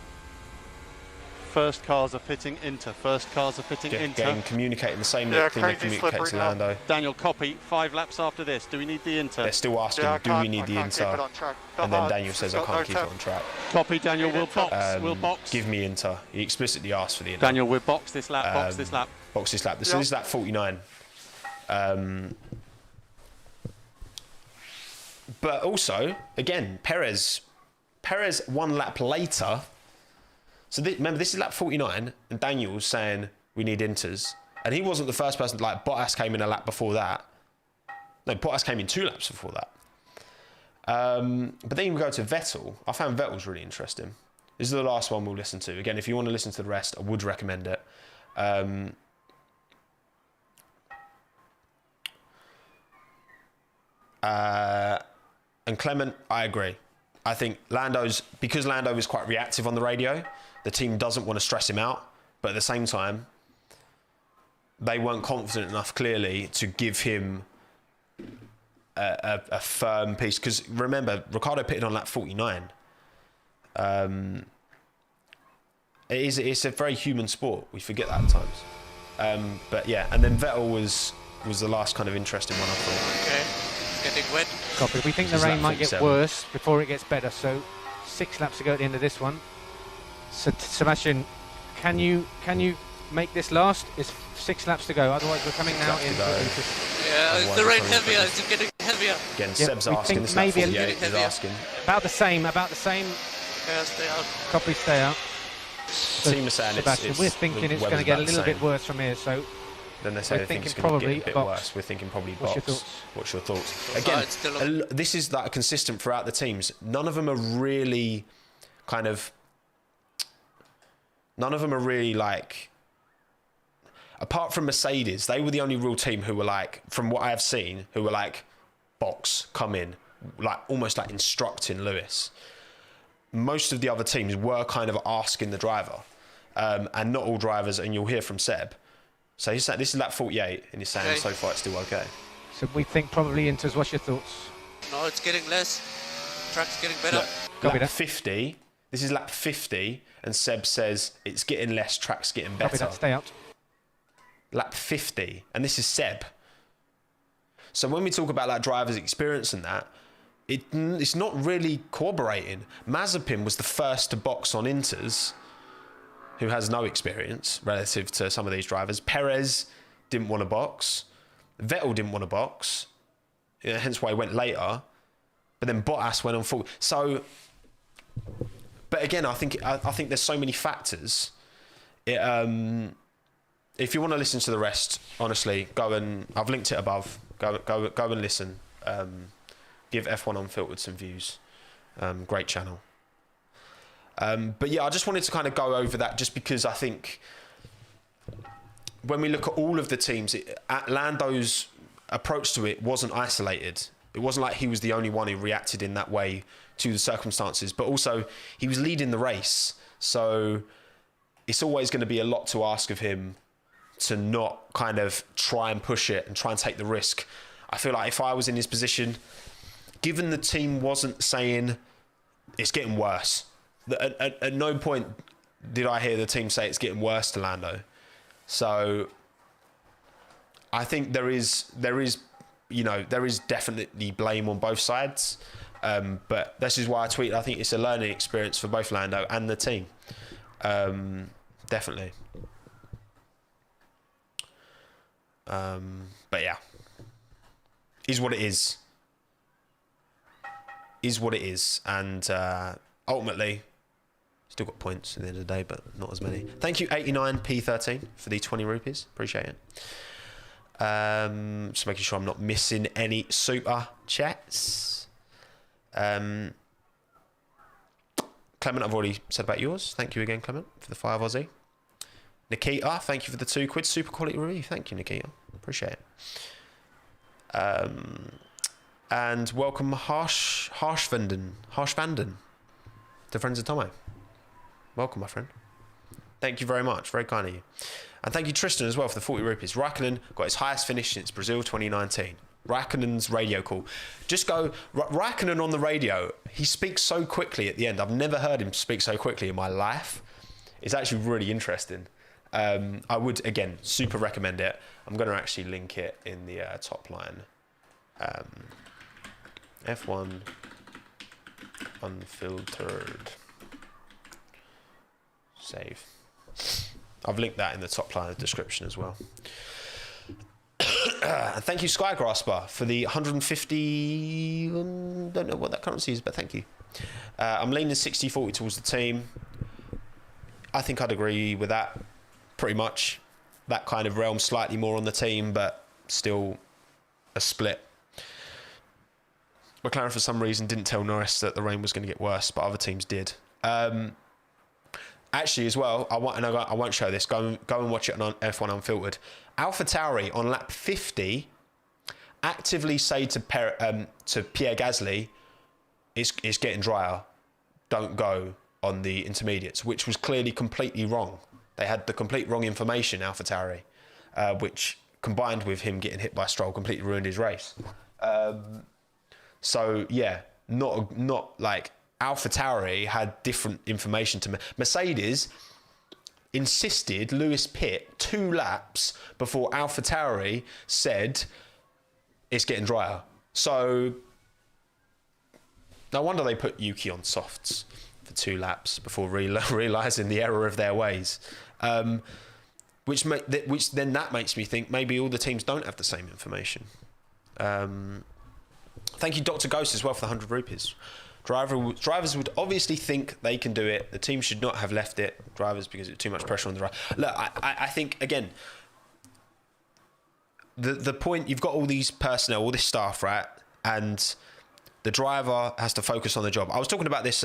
First cars are fitting Inter. Communicating the same thing they communicate to Lando. Daniel, copy. 5 laps after this. Do we need the Inter? They're still asking, do we need the Inter? And then Daniel says, I can't keep it on track. Copy, Daniel. We'll box. We'll box. Give me Inter. He explicitly asked for the Inter. Daniel, we'll box this lap. Box this lap. Box this lap. So this is lap 49. But also, again, Perez 1 lap later. So remember, this is lap 49, and Daniel's saying we need inters, and he wasn't the first person. Like, Bottas came in a lap before that. No, Bottas came in 2 laps before that. But then you go to Vettel. I found Vettel's really interesting. This is the last one we'll listen to. Again, if you want to listen to the rest, I would recommend it. And Clement, I agree. I think because Lando is quite reactive on the radio, the team doesn't want to stress him out, but at the same time, they weren't confident enough, clearly, to give him a firm piece. Because remember, Ricciardo pitted on lap 49. It's a very human sport. We forget that at times. But yeah, and then Vettel was the last kind of interesting one, I thought. Okay, it's getting wet. Copy. We think the rain might get worse before it gets better. So 6 laps to go at the end of this one. So Sebastian, can you make this last? It's 6 laps to go. Otherwise, we're coming now into. Yeah, the rain heavier. It's getting heavier. Again, Seb's asking. This maybe a little bit asking. About the same. Yeah, stay out. Copy, stay out. So team is saying it's we're thinking it's going to get a little bit worse from here, so then they say they think it's going to get a bit worse. We're thinking probably box. What's your thoughts? Again, this is like consistent throughout the teams. None of them are really like, apart from Mercedes, they were the only real team who were like, from what I have seen, who were like, box, come in, like almost like instructing Lewis. Most of the other teams were kind of asking the driver, and not all drivers, and you'll hear from Seb. So he's saying, this is lap 48, and he's saying so far it's still okay. So we think probably Inters. What's your thoughts? No, it's getting less. Track's getting better. Look, lap 50, this is lap 50, and Seb says it's getting less, track's getting better. Copy that, stay out. Lap 50, and this is Seb. So when we talk about like drivers' experience and that, it's not really corroborating. Mazepin was the first to box on Inters, who has no experience relative to some of these drivers. Perez didn't want to box. Vettel didn't want to box, hence why he went later. But then Bottas went on full. So, but again, I think there's so many factors. If you want to listen to the rest, honestly, I've linked it above. Go and listen. Give F1 Unfiltered some views. Great channel. But yeah, I just wanted to kind of go over that just because I think when we look at all of the teams, Lando's approach to it wasn't isolated. It wasn't like he was the only one who reacted in that way to the circumstances, but also he was leading the race. So it's always going to be a lot to ask of him to not kind of try and push it and try and take the risk. I feel like if I was in his position, given the team wasn't saying it's getting worse, at no point did I hear the team say it's getting worse to Lando. So I think there is definitely blame on both sides. But this is why I tweeted, I think it's a learning experience for both Lando and the team. Definitely. But yeah, is what it is. Is what it is. And ultimately, still got points at the end of the day, but not as many. Thank you, 89p13, for the 20 rupees. Appreciate it. Just making sure I'm not missing any super chats. Clement, I've already said about yours. Thank you again, Clement, for the 5 Aussie. Nikita, thank you for the £2. Super quality review. Thank you, Nikita. Appreciate it. And welcome Harshvanden, to Friends of Tommo. Welcome, my friend. Thank you very much. Very kind of you. And thank you, Tristan, as well, for the 40 rupees. Raikkonen got his highest finish since Brazil 2019. Raikkonen's radio call. Just go, Raikkonen on the radio, he speaks so quickly at the end. I've never heard him speak so quickly in my life. It's actually really interesting. I would, again, super recommend it. I'm going to actually link it in the top line. F1 Unfiltered. Save. I've linked that in the top line of the description as well. And thank you, Skygrasper, for the 150... don't know what that currency is, but thank you. I'm leaning 60-40 towards the team. I think I'd agree with that, pretty much. That kind of realm, slightly more on the team, but still a split. McLaren, for some reason, didn't tell Norris that the rain was going to get worse, but other teams did. Actually, as well, I won't show this. Go and watch it on F1 Unfiltered. AlphaTauri on lap 50 actively say to Pierre Gasly, it's getting drier. Don't go on the intermediates, which was clearly completely wrong. They had the complete wrong information, AlphaTauri, which combined with him getting hit by Stroll completely ruined his race. So yeah, not like AlphaTauri had different information to Mercedes. Insisted Lewis pit 2 laps before AlphaTauri said it's getting drier. So no wonder they put Yuki on softs for 2 laps before realising the error of their ways. Which then that makes me think maybe all the teams don't have the same information. Thank you, Dr. Ghost, as well, for the 100 rupees. Drivers would obviously think they can do it. The team should not have left it. Drivers, because it's too much pressure on the driver. Look, I think, again, the point, you've got all these personnel, all this staff, right? And the driver has to focus on the job. I was talking about this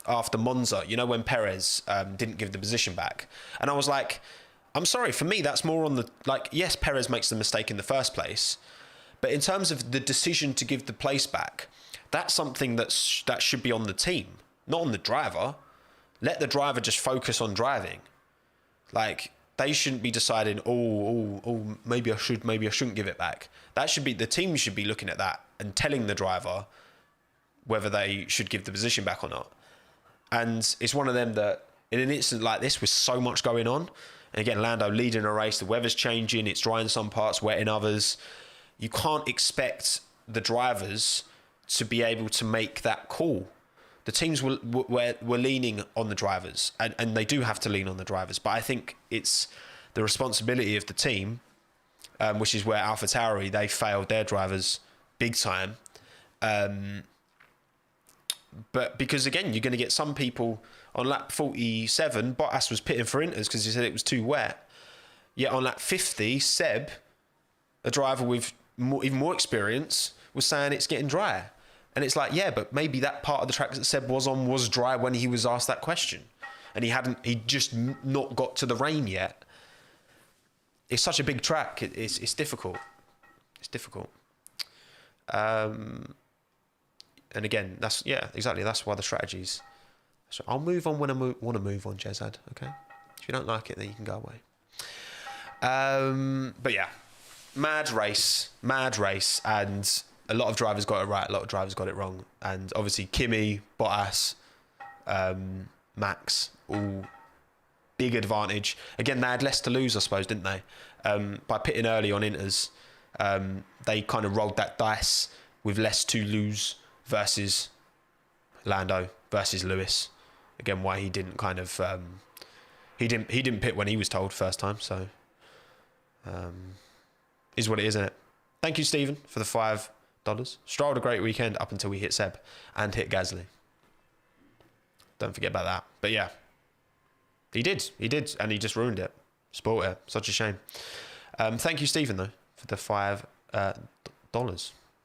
after Monza, you know, when Perez didn't give the position back. And I was like, I'm sorry, for me, that's more on the, like, yes, Perez makes the mistake in the first place, but in terms of the decision to give the place back, that's something that should be on the team, not on the driver. Let the driver just focus on driving. Like, they shouldn't be deciding, oh, maybe I should, maybe I shouldn't give it back. That should be, the team should be looking at that and telling the driver whether they should give the position back or not. And it's one of them that, in an incident like this, with so much going on, and again, Lando leading a race, the weather's changing, it's dry in some parts, wet in others, you can't expect the drivers to be able to make that call. The teams were leaning on the drivers, and they do have to lean on the drivers, but I think it's the responsibility of the team, which is where AlphaTauri, they failed their drivers big time. But because, again, you're going to get some people on lap 47, Bottas was pitting for inters because he said it was too wet. Yet on lap 50, Seb, a driver with even more experience, was saying it's getting drier. And it's like, yeah, but maybe that part of the track that Seb was on was dry when he was asked that question. And he'd just not got to the rain yet. It's such a big track. It's difficult. It's difficult. And again, that's why the strategies. So I'll move on when I want to move on, Jezad. Okay, if you don't like it, then you can go away. But yeah, mad race, and a lot of drivers got it right, a lot of drivers got it wrong, and obviously Kimi, Bottas, Max, all big advantage. Again, they had less to lose, I suppose, didn't they? By pitting early on inters, they kind of rolled that dice with less to lose versus Lando versus Lewis. Again, why he didn't kind of he didn't pit when he was told first time. So is what it is, isn't it? Thank you, Stephen, for the $5. Stroll had a great weekend up until we hit Seb and hit Gasly. Don't forget about that. But yeah, he did, and he just ruined it. Spoiled it. Such a shame. Thank you, Stephen, though, for the $5.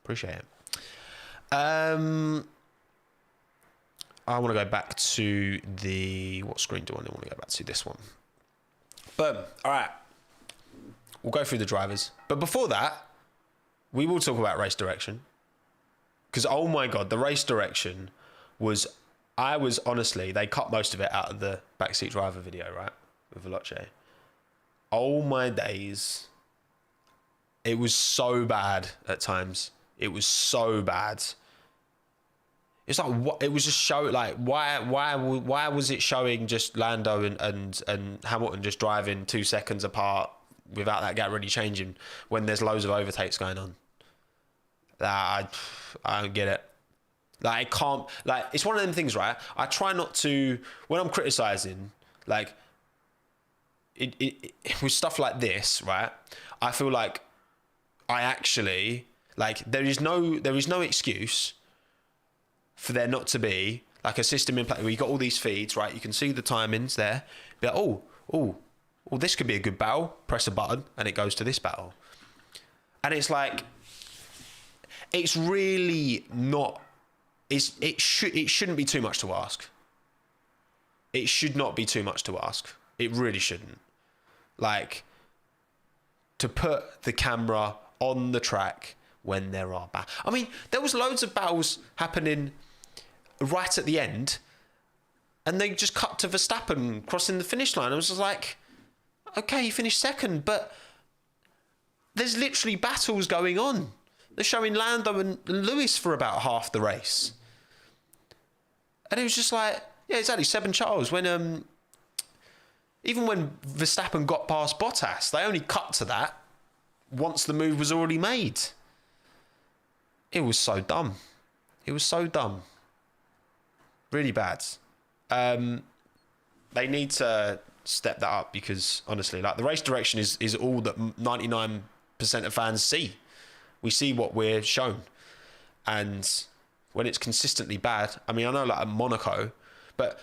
Appreciate it. I want to go back to what screen do I want to go back to? This one. Boom. All right. We'll go through the drivers. But before that, we will talk about race direction. Because, oh my God, the race direction was... honestly, they cut most of it out of the backseat driver video, right? With Veloce. Oh my days. It was so bad at times. It was so bad. It's like, what? It was just showing, like, why was it showing just Lando and Hamilton just driving 2 seconds apart without that gap really changing when there's loads of overtakes going on? I don't get it. Like, I can't, like, it's one of them things, right? I try not to, when I'm criticizing, like, it with stuff like this, right? I feel like I actually, like, there is no excuse for there not to be, like, a system in place where you got all these feeds, right? You can see the timings there. Be like, oh, this could be a good battle. Press a button and it goes to this battle. And it's like, it's really not, it shouldn't be too much to ask. It should not be too much to ask. It really shouldn't. Like, to put the camera on the track when there are battles. I mean, there was loads of battles happening right at the end, and they just cut to Verstappen crossing the finish line. I was just like, okay, he finished second, but there's literally battles going on. They're showing Lando and Lewis for about half the race. And it was just like, yeah, exactly, Seb and Charles, when even when Verstappen got past Bottas, they only cut to that once the move was already made. It was so dumb. It was so dumb. Really bad. They need to step that up because, honestly, like, the race direction is all that 99% of fans see, We see what we're shown. And when it's consistently bad, I mean, I know like at Monaco, but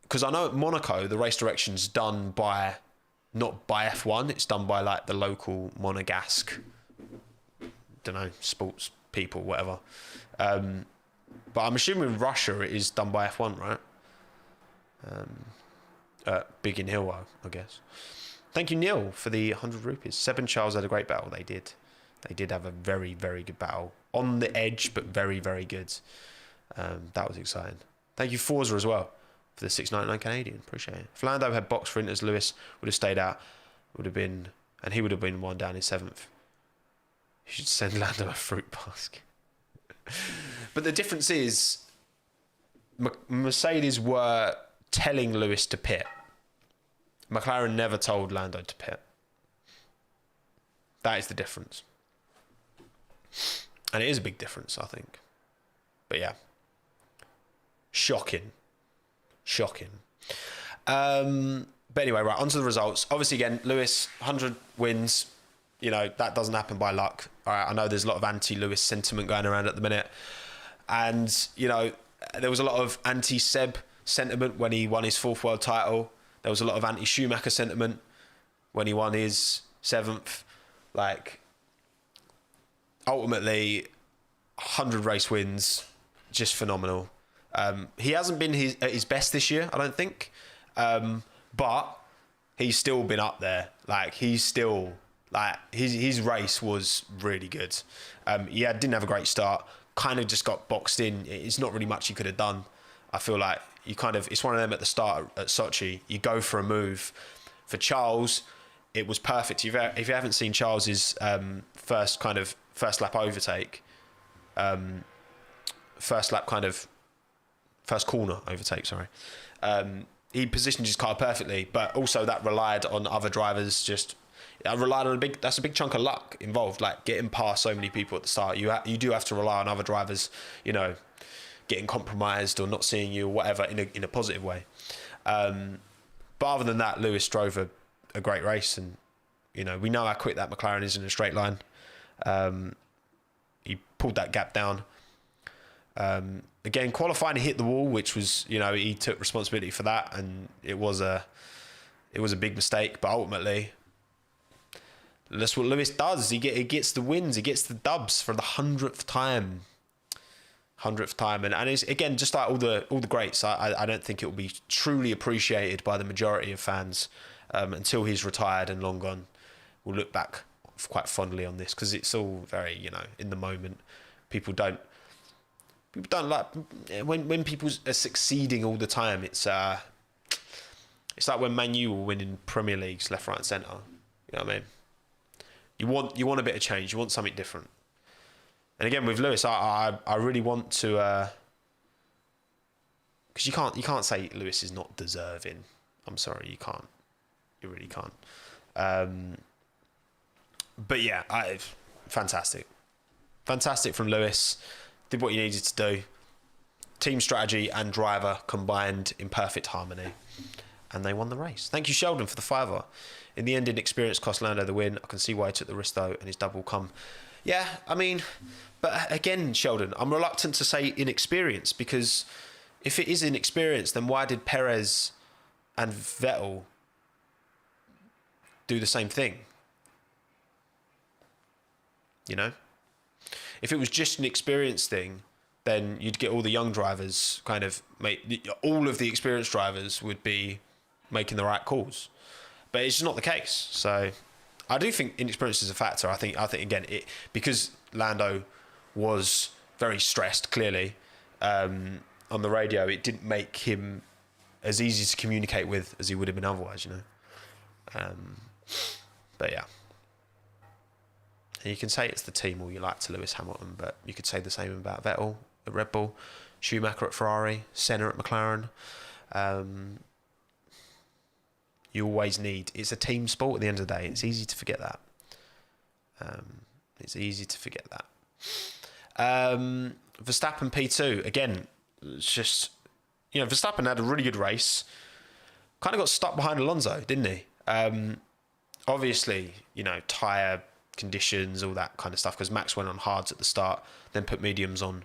because I know at Monaco, the race direction's done by, not by F1, it's done by like the local Monegasque, don't know, sports people, whatever. But I'm assuming in Russia it is done by F1, right? Big in Hill, I guess. Thank you, Neil, for the 100 rupees. Seb and Charles had a great battle. They did. They did have a very, very good battle. On the edge, but very, very good. That was exciting. Thank you, Forza, as well, for the 6.99 Canadian. Appreciate it. If Lando had boxed for Inters, Lewis would have stayed out. And he would have been one down in 7th. You should send Lando a fruit basket. But the difference is, Mercedes were telling Lewis to pit. McLaren never told Lando to pit. That is the difference. And it is a big difference, I think. But yeah. Shocking. But anyway, right, on to the results. Obviously, again, Lewis, 100 wins. You know, that doesn't happen by luck. All right, I know there's a lot of anti-Lewis sentiment going around at the minute. And, you know, there was a lot of anti-Seb sentiment when he won his 4th world title. There was a lot of anti-Schumacher sentiment when he won his 7th. Like, ultimately, 100 race wins, just phenomenal. He hasn't been at his best this year, I don't think. But he's still been up there. Like, he's still... Like, his race was really good. Didn't have a great start. Kind of just got boxed in. It's not really much he could have done. I feel like it's one of them at the start at Sochi. You go for a move. For Charles, it was perfect. If you haven't seen Charles's first lap overtake, first corner overtake, sorry. He positioned his car perfectly, but also that relied on other drivers that's a big chunk of luck involved, like getting past so many people at the start. You do have to rely on other drivers, you know, getting compromised or not seeing you or whatever in a positive way. But other than that, Lewis drove a great race, and you know, we know how quick that McLaren is in a straight line. He pulled that gap down. Again, qualifying, he hit the wall, which was, you know, he took responsibility for that, and it was a big mistake. But ultimately, that's what Lewis does. He gets the wins, he gets the dubs for the 100th time. And it's, again, just like all the greats. I don't think it will be truly appreciated by the majority of fans until he's retired and long gone. We'll look back quite fondly on this because it's all very, you know, in the moment. People don't like when people are succeeding all the time. It's like when Man U were winning Premier Leagues left, right, and centre. You know what I mean? You want a bit of change. You want something different. And again, with Lewis, I really want to, because you can't say Lewis is not deserving. I'm sorry, you can't. You really can't. But yeah, fantastic from Lewis. Did what you needed to do. Team strategy and driver combined in perfect harmony, and they won the race. Thank you, Sheldon, for the $5. In the end, inexperience cost Lando the win. I can see why he took the risk, though, and his double come. Yeah, I mean, but again, Sheldon, I'm reluctant to say inexperience, because if it is inexperience, then why did Perez and Vettel do the same thing? You know? If it was just an experience thing, then you'd get all the young drivers all of the experienced drivers would be making the right calls. But it's just not the case. So I do think inexperience is a factor. I think again, because Lando was very stressed, clearly, on the radio, it didn't make him as easy to communicate with as he would have been otherwise, you know. But yeah. And you can say it's the team all you like to Lewis Hamilton, but you could say the same about Vettel at Red Bull, Schumacher at Ferrari, Senna at McLaren. You always it's a team sport at the end of the day. It's easy to forget that. Verstappen P2, again, it's just, you know, Verstappen had a really good race. Kind of got stuck behind Alonso, didn't he? Obviously, you know, tyre conditions, all that kind of stuff, because Max went on hards at the start, then put mediums on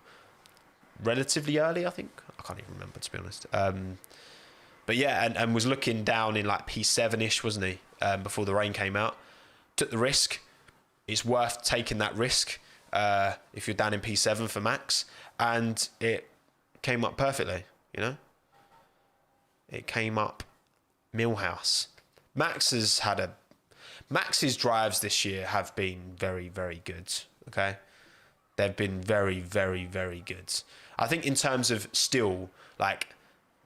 relatively early, I think. I can't even remember, to be honest. But yeah, and was looking down in like P7-ish, wasn't he, before the rain came out. Took the risk. It's worth taking that risk if you're down in P7 for Max. And it came up perfectly, you know? It came up Millhouse. Max's drives this year have been very, very good, okay? They've been very, very, very good. I think in terms of still, like,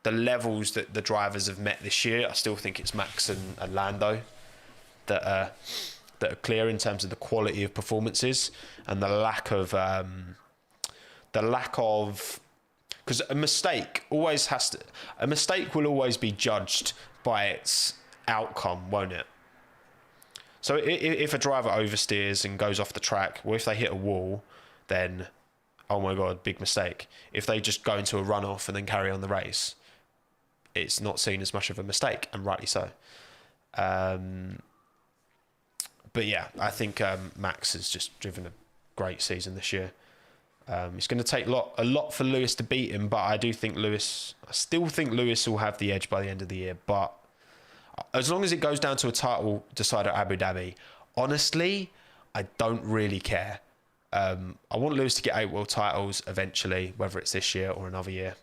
the levels that the drivers have met this year, I still think it's Max and Lando that are clear in terms of the quality of performances and the lack of because a mistake will always be judged by its outcome, won't it? So if a driver oversteers and goes off the track, well, if they hit a wall, then oh my god, big mistake. If they just go into a runoff and then carry on the race, it's not seen as much of a mistake, and rightly so. But yeah, I think Max has just driven a great season this year. It's going to take a lot for Lewis to beat him, but I still think Lewis will have the edge by the end of the year. But as long as it goes down to a title decider at Abu Dhabi, honestly, I don't really care. I want Lewis to get 8 world titles eventually, whether it's this year or another year.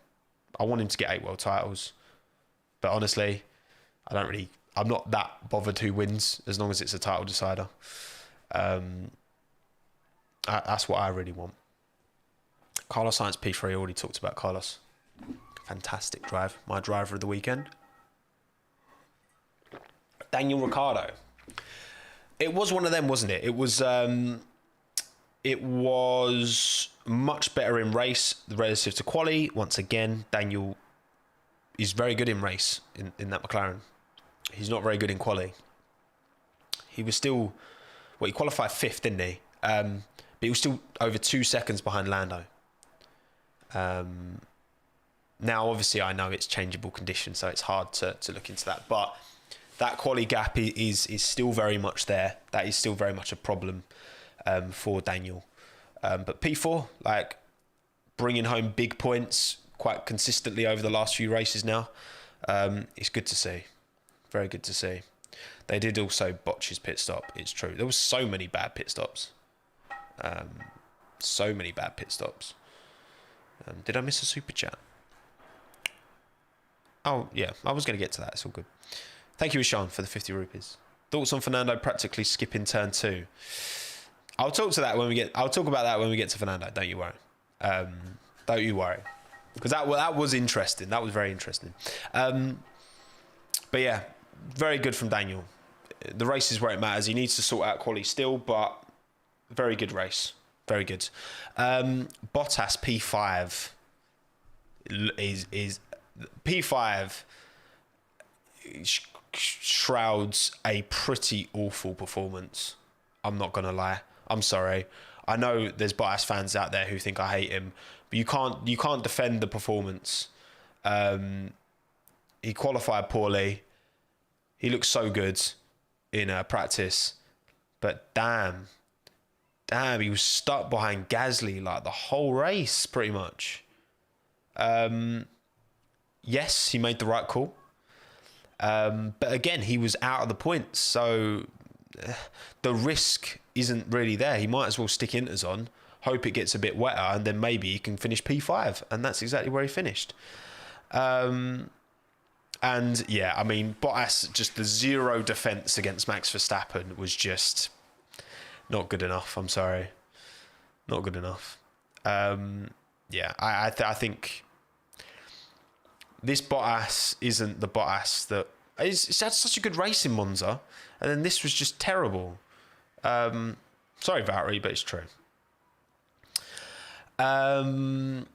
I want him to get 8 world titles. But honestly, I'm not that bothered who wins as long as it's a title decider. That's what I really want. Carlos Sainz P3, already talked about Carlos. Fantastic drive. My driver of the weekend. Daniel Ricciardo. It was one of them, wasn't it? It was much better in race relative to quali. Once again, Daniel is very good in race in that McLaren. He's not very good in quali. He was still, he qualified 5th, didn't he? But he was still over 2 seconds behind Lando. Now, obviously, I know it's changeable conditions, so it's hard to look into that. But that quali gap is still very much there. That is still very much a problem for Daniel. But P4, like, bringing home big points quite consistently over the last few races now. It's good to see. Very good to see. They did also botch his pit stop. It's true. There was so many bad pit stops. So many bad pit stops. Did I miss a super chat? Oh, yeah. I was going to get to that. It's all good. Thank you, Ishan, for the 50 rupees. Thoughts on Fernando practically skipping turn 2? I'll talk about that when we get to Fernando. Don't you worry. Don't you worry. Because that was interesting. That was very interesting. But yeah, very good from Daniel. The race is where it matters. He needs to sort out quality still, but very good race. Very good. Bottas P5 is P5 shrouds a pretty awful performance. I'm not gonna lie. I'm sorry. I know there's Bottas fans out there who think I hate him, but you can't defend the performance. He qualified poorly. He looked so good in practice, but damn, he was stuck behind Gasly like the whole race, pretty much. Yes, he made the right call. But again, he was out of the points, so the risk isn't really there. He might as well stick inters on, hope it gets a bit wetter, and then maybe he can finish P5, and that's exactly where he finished. And yeah, I mean, Bottas, just the zero defense against Max Verstappen was just not good enough. I'm sorry. Not good enough. Yeah, I think this Bottas isn't the Bottas that... It's had such a good race in Monza, and then this was just terrible. Sorry, Valtteri, but it's true. Alonso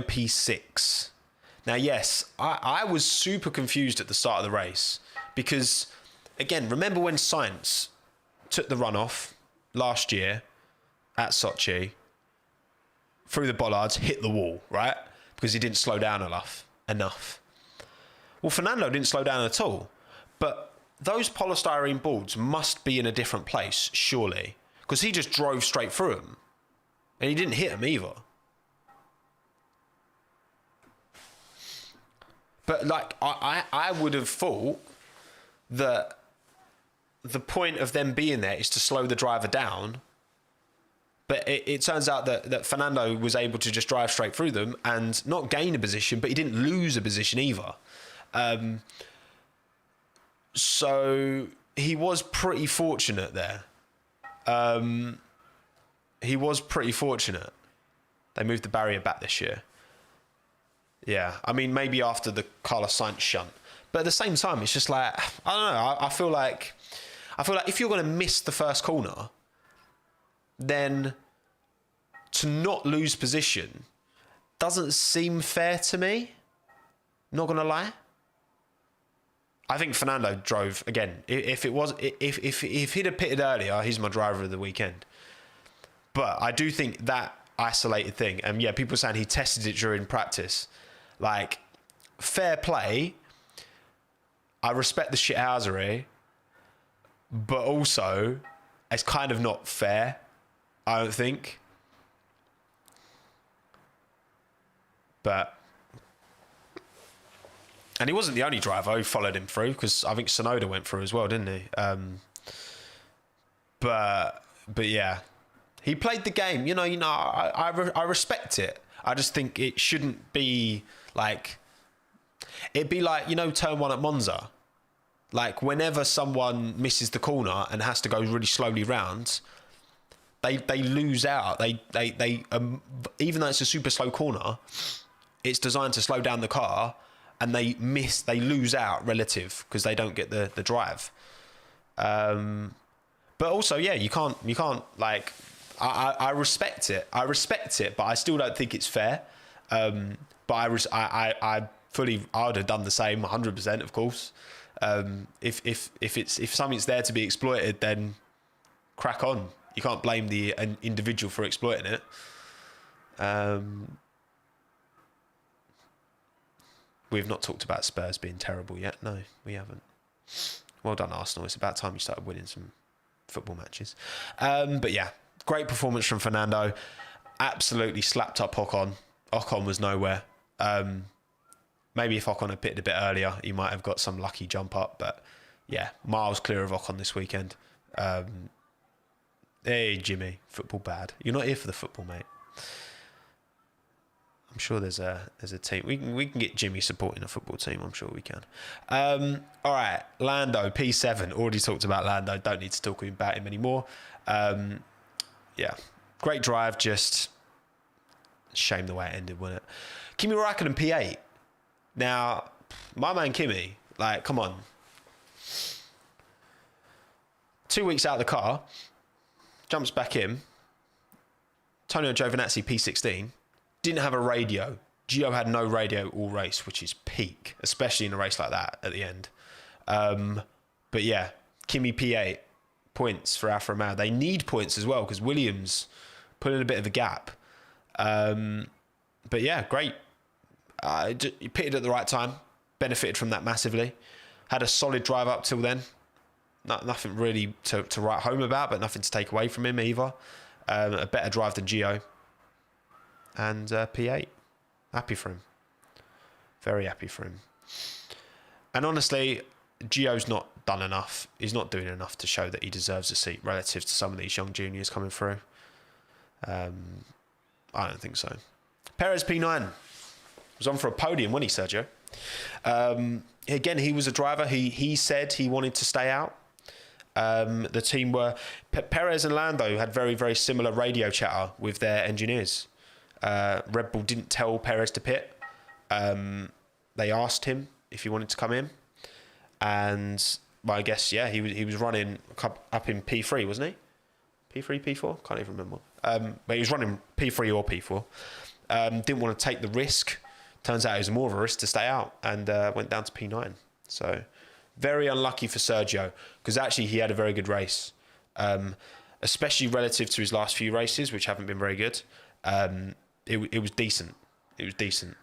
P6. Now, yes, I was super confused at the start of the race because, again, remember when Sainz took the runoff last year at Sochi, through the bollards, hit the wall, right? Because he didn't slow down enough. Well, Fernando didn't slow down at all, but those polystyrene boards must be in a different place, surely, because he just drove straight through them, and he didn't hit them either. But like, I would have thought that the point of them being there is to slow the driver down. But it turns out that Fernando was able to just drive straight through them and not gain a position, but he didn't lose a position either. So he was pretty fortunate there. He was pretty fortunate. They moved the barrier back this year. Yeah, I mean, maybe after the Carlos Sainz shunt. But at the same time, it's just like, I don't know, I feel like if you're going to miss the first corner, then to not lose position doesn't seem fair to me. Not gonna lie. I think Fernando drove again. If he'd have pitted earlier, he's my driver of the weekend. But I do think that isolated thing, and yeah, people are saying he tested it during practice. Like, fair play. I respect the shithousery, but also it's kind of not fair. I don't think. But, and he wasn't the only driver who followed him through, because I think Tsunoda went through as well, didn't he? But yeah, he played the game. I respect it. I just think it shouldn't be like, it'd be like, turn one at Monza. Like, whenever someone misses the corner and has to go really slowly round, they lose out. They even though it's a super slow corner, it's designed to slow down the car, and they lose out relative because they don't get the drive. But also, yeah, you can't like, I respect it. I respect it, but I still don't think it's fair. But I would have done the same 100%, of course. If something's there to be exploited, then crack on. You can't blame the individual for exploiting it. We've not talked about Spurs being terrible yet. No, we haven't. Well done, Arsenal. It's about time you started winning some football matches. But yeah, great performance from Fernando. Absolutely slapped up Ocon. Ocon was nowhere. Maybe if Ocon had pitted a bit earlier, he might have got some lucky jump up. But yeah, miles clear of Ocon this weekend. Hey, Jimmy, football bad. You're not here for the football, mate. I'm sure there's a team. We can get Jimmy supporting a football team. I'm sure we can. All right, Lando, P7. Already talked about Lando. Don't need to talk about him anymore. Yeah, great drive. Just shame the way it ended, wasn't it? Kimi Räikkönen, P8. Now, my man Kimi, like, come on. 2 weeks out of the car, jumps back in. Antonio Giovinazzi, P16. Didn't have a radio. Gio had no radio all race, which is peak, especially in a race like that at the end. But yeah, Kimi P8, points for Alfa Romeo. They need points as well because Williams put in a bit of a gap. But yeah, great. He pitted at the right time, benefited from that massively. Had a solid drive up till then. Nothing really to write home about, but nothing to take away from him either. A better drive than Gio. And P8. Happy for him. Very happy for him. And honestly, Gio's not done enough. He's not doing enough to show that he deserves a seat relative to some of these young juniors coming through. I don't think so. Perez P9 was on for a podium, wasn't he, Sergio? Again, he was a driver. He said he wanted to stay out. The team were... Perez and Lando had very, very similar radio chatter with their engineers. Red Bull didn't tell Perez to pit. They asked him if he wanted to come in. And well, I guess, yeah, he was running up in P3, wasn't he? P3, P4? Can't even remember. But he was running P3 or P4. Didn't want to take the risk. Turns out it was more of a risk to stay out and went down to P9. So very unlucky for Sergio because actually he had a very good race, especially relative to his last few races, which haven't been very good. It was decent. It was decent.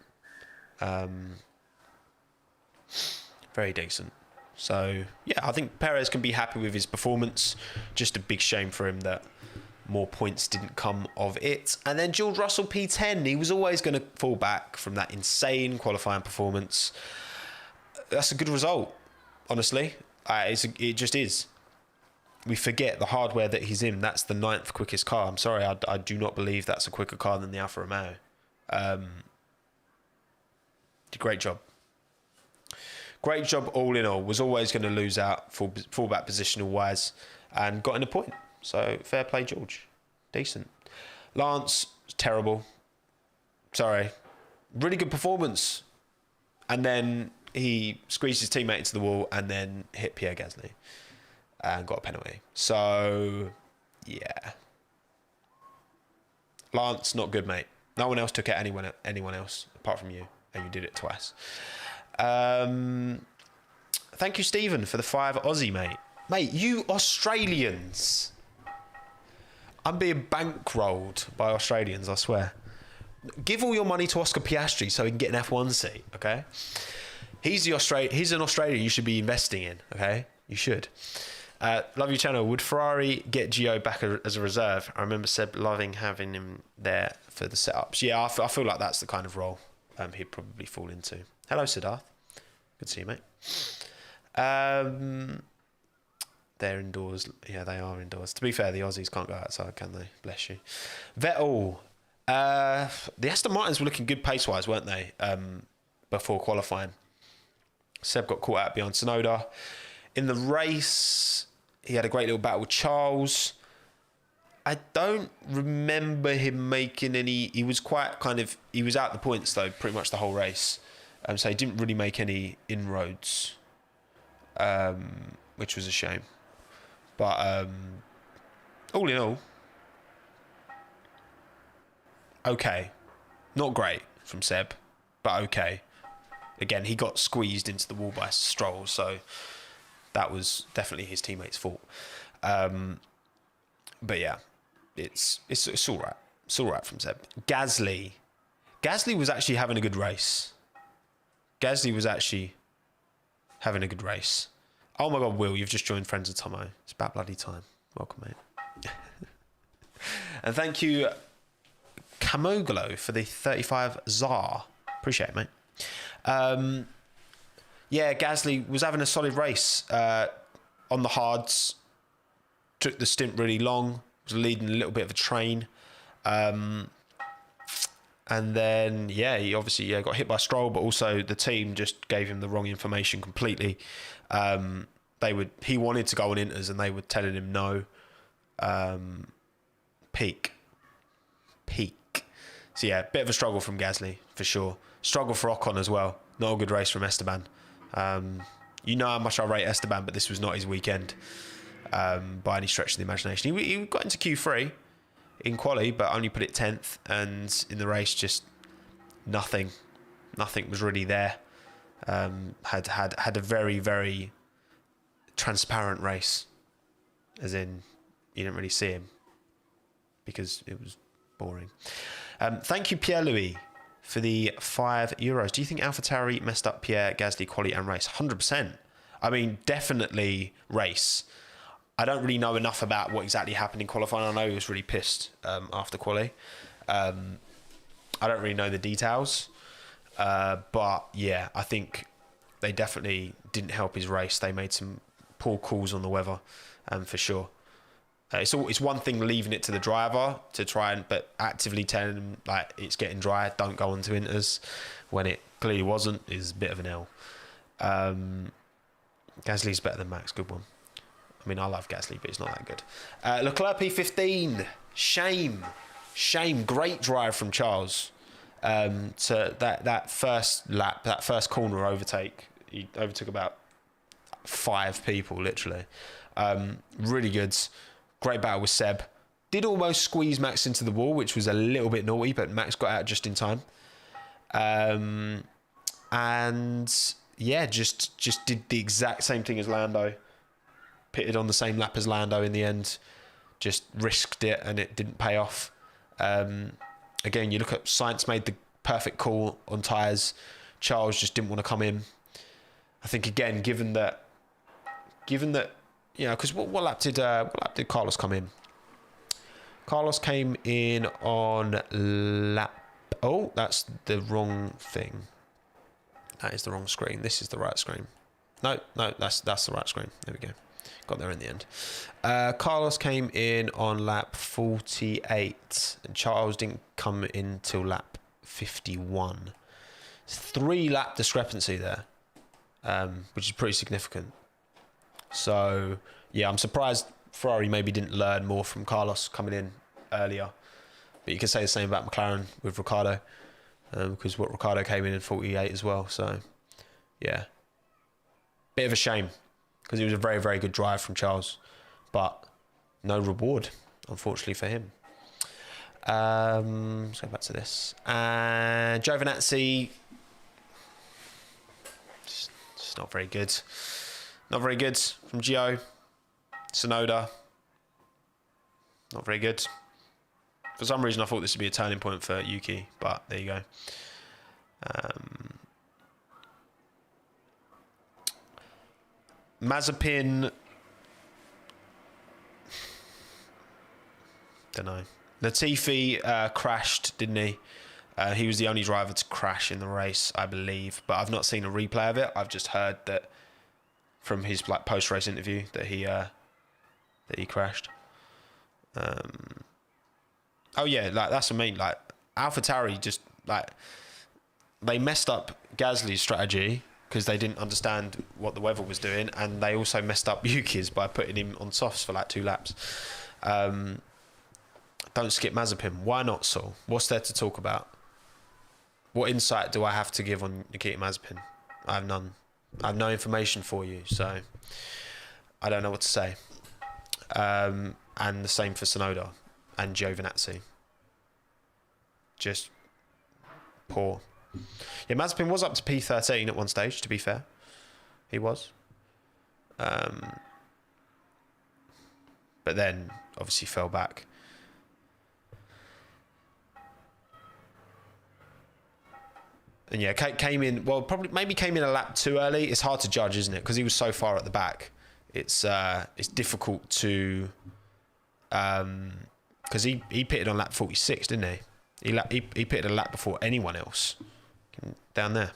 Very decent. So, yeah, I think Perez can be happy with his performance. Just a big shame for him that more points didn't come of it. And then George Russell P10. He was always going to fall back from that insane qualifying performance. That's a good result, honestly. It just is. We forget the hardware that he's in. That's the 9th quickest car. I'm sorry, I do not believe that's a quicker car than the Alfa Romeo. Great job. Great job all in all. Was always going to lose out fallback positional wise and got in a point. So fair play, George. Decent. Lance, terrible. Sorry. Really good performance. And then he squeezed his teammate into the wall and then hit Pierre Gasly and got a penalty. So, yeah. Lance, not good, mate. No one else took it, anyone else, apart from you. And you did it twice. Thank you, Stephen, for the 5 Aussie, mate. Mate, you Australians. I'm being bankrolled by Australians, I swear. Give all your money to Oscar Piastri so he can get an F1 seat, okay? He's an Australian you should be investing in, okay? You should. Love your channel. Would Ferrari get Gio back as a reserve? I remember Seb loving having him there for the setups. Yeah, I feel like that's the kind of role he'd probably fall into. Hello, Siddharth. Good to see you, mate. They're indoors. Yeah, they are indoors. To be fair, the Aussies can't go outside, can they? Bless you. Vettel. The Aston Martins were looking good pace-wise, weren't they? Before qualifying. Seb got caught out behind Tsunoda. In the race, he had a great little battle with Charles. I don't remember him making any... He was he was out the points, though, pretty much the whole race. So he didn't really make any inroads, which was a shame. But all in all, okay. Not great from Seb, but okay. Again, he got squeezed into the wall by Stroll, so that was definitely his teammate's fault. But yeah, it's all right. It's all right from Seb. Gasly was actually having a good race. Oh my God, Will, you've just joined Friends of Tommo. It's about bloody time. Welcome, mate. And thank you, Camoglo, for the 35 Tsar. Appreciate it, mate. Yeah, Gasly was having a solid race on the hards. Took the stint really long. Was leading a little bit of a train. And then, yeah, he obviously got hit by Stroll, but also the team just gave him the wrong information completely. He wanted to go on inters and they were telling him no. Peak. So yeah, bit of a struggle from Gasly for sure. Struggle for Ocon as well. Not a good race from Esteban. You know how much I rate Esteban, but this was not his weekend by any stretch of the imagination. He got into Q3 in quali, but only put it 10th, and in the race just nothing was really there. Had a very, very transparent race, as in you didn't really see him because it was boring. Thank you, Pierre-Louis, for the €5. Do you think AlphaTauri messed up Pierre Gasly quali and race? 100%. I mean, definitely race. I don't really know enough about what exactly happened in qualifying. I know he was really pissed after quali. I don't really know the details. But yeah, I think they definitely didn't help his race. They made some poor calls on the weather, for sure. It's one thing leaving it to the driver to try but actively telling him like it's getting dry, don't go on to inters when it clearly wasn't is a bit of an L. Gasly's better than Max, good one. I mean, I love Gasly, but he's not that good. Leclerc P15, shame. Great drive from Charles to that first lap, that first corner overtake. He overtook about 5 people, literally. Really good. Great battle with Seb. Did almost squeeze Max into the wall, which was a little bit naughty, but Max got out just in time. And yeah, just did the exact same thing as Lando. Pitted on the same lap as Lando in the end. Just risked it and it didn't pay off. Again, you look at Sainz made the perfect call on tyres. Charles just didn't want to come in. I think, again, given that given that, because what lap did Carlos come in? Carlos came in on lap. Oh, that's the wrong thing. That is the wrong screen. This is the right screen. No, that's the right screen. There we go. Got there in the end. Carlos came in on lap 48, and Charles didn't come in till lap 51. It's 3-lap discrepancy there, which is pretty significant. So yeah, I'm surprised Ferrari maybe didn't learn more from Carlos coming in earlier. But you can say the same about McLaren with Ricciardo, because Ricciardo came in 48 as well. So yeah, bit of a shame, because it was a very, very good drive from Charles, but no reward, unfortunately, for him. Let's go back to this. And Giovinazzi, just not very good. Not very good from Gio. Tsunoda, not very good. For some reason, I thought this would be a turning point for Yuki, but there you go. Mazepin, don't know. Latifi crashed, didn't he? He was the only driver to crash in the race, I believe, but I've not seen a replay of it. I've just heard that from his post-race interview that he crashed. Oh yeah, that's what I mean. AlphaTauri just they messed up Gasly's strategy because they didn't understand what the weather was doing, and they also messed up Yuki's by putting him on softs for 2 laps. Don't skip Mazepin. Why not, Saul? What's there to talk about? What insight do I have to give on Nikita Mazepin? I have none. I have no information for you, so I don't know what to say. And the same for Tsunoda and Giovinazzi. Just poor. Yeah, Mazepin was up to P13 at one stage, to be fair. He was. But then, obviously, fell back. And yeah, came in, maybe came in a lap too early. It's hard to judge, isn't it? Because he was so far at the back. It's difficult to... Because he pitted on lap 46, didn't he? He pitted a lap before anyone else down there.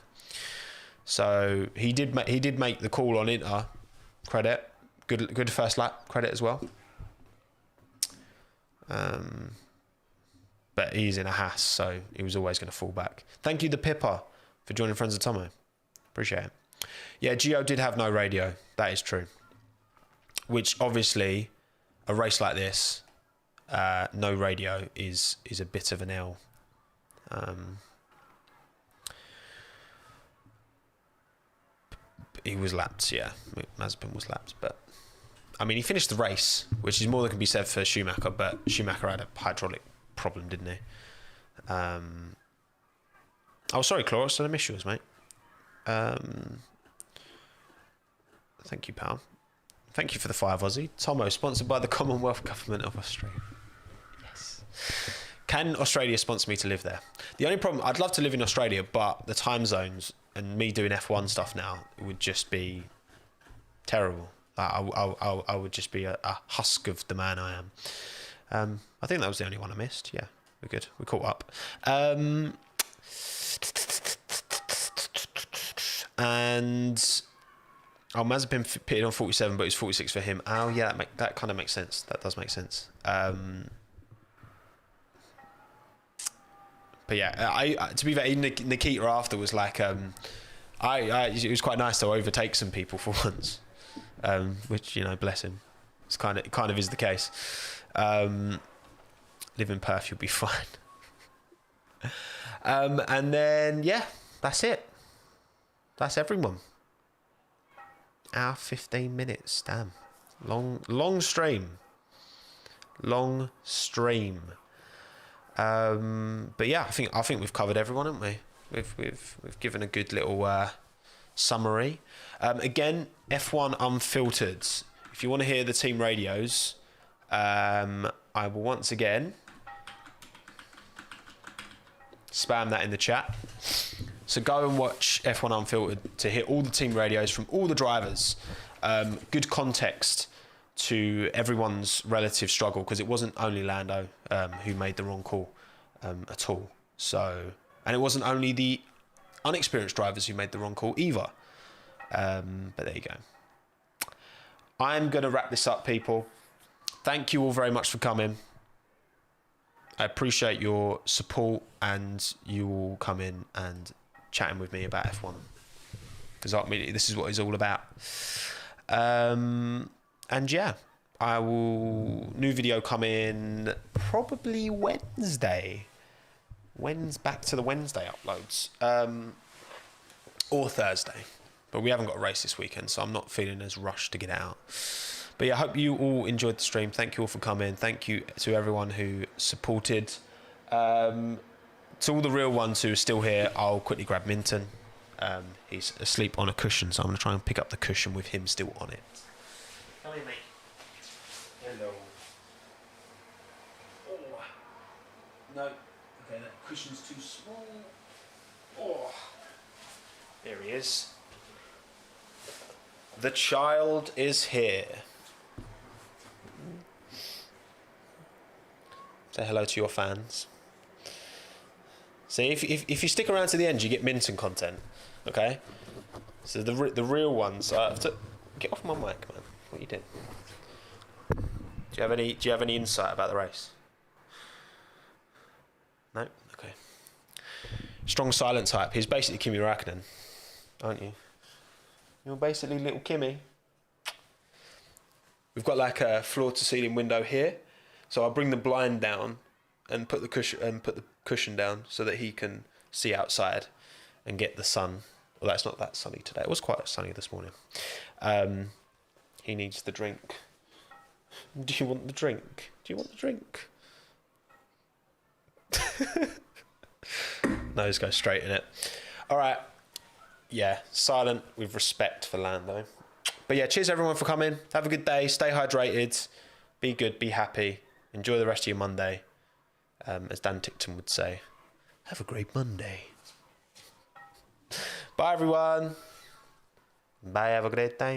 So he did make the call on Inter. Credit. Good first lap. Credit as well. But he's in a Haas, so he was always going to fall back. Thank you, the Pippa, for joining Friends of Tommo. Appreciate it. Yeah, Gio did have no radio. That is true. Which, obviously, a race like this, no radio is a bit of an L. He was lapped, yeah. Mazepin was lapped, but... I mean, he finished the race, which is more than can be said for Schumacher, but Schumacher had a hydraulic problem, didn't he? Oh, sorry, Cloris, I miss yours, mate. Thank you, pal. Thank you for the 5 Aussie. Tommo, sponsored by the Commonwealth Government of Australia. Yes. Can Australia sponsor me to live there? The only problem, I'd love to live in Australia, but the time zones and me doing F1 stuff now would just be terrible. I would just be a husk of the man I am. I think that was the only one I missed. Yeah, we're good. We caught up. And Mazepin pitted on 47, but it's 46 for him. Oh yeah, that kind of makes sense. That does make sense. But yeah, I to be fair, Nikita after was like, it was quite nice to overtake some people for once, which bless him. It kind of is the case. Live in Perth, you'll be fine. And then yeah, that's it. That's everyone. Hour 15 minutes. Damn, long stream. Long stream. But yeah, I think we've covered everyone, haven't we? We've given a good little summary. Again, F1 Unfiltered. If you want to hear the team radios, I will once again spam that in the chat. So go and watch F1 Unfiltered to hear all the team radios from all the drivers. good context to everyone's relative struggle, because it wasn't only Lando who made the wrong call at all. So, and it wasn't only the unexperienced drivers who made the wrong call either. But there you go. I'm going to wrap this up, people. Thank you all very much for coming. I appreciate your support and you all coming and chatting with me about F1. Because ultimately, this is what it's all about. And yeah, I will... New video coming probably Wednesday. Back to the Wednesday uploads. Or Thursday. But we haven't got a race this weekend, so I'm not feeling as rushed to get it out. But yeah, I hope you all enjoyed the stream. Thank you all for coming. Thank you to everyone who supported. To all the real ones who are still here, I'll quickly grab Minton. He's asleep on a cushion, so I'm going to try and pick up the cushion with him still on it. Come here, mate. Hello. Oh. No. Okay, that cushion's too small. Oh. There he is. The child is here. Say hello to your fans. See, if you stick around to the end, you get Minton content. Okay. So the real ones. I have to get off my mic, man. What are you doing? Do you have any insight about the race? No. Okay. Strong silent type. He's basically Kimi Räikkönen, aren't you? You're basically little Kimmy. We've got like a floor-to-ceiling window here, so I'll bring the blind down and put the cushion down so that he can see outside and get the sun. Well, that's not that sunny today. It was quite sunny this morning. He needs the drink. Do you want the drink? Do you want the drink? No, just go straight in it. All right. Yeah, silent with respect for Lando. But yeah, cheers everyone for coming. Have a good day. Stay hydrated. Be good. Be happy. Enjoy the rest of your Monday. As Dan Tickton would say, have a great Monday. Bye everyone. Bye. Have a great time.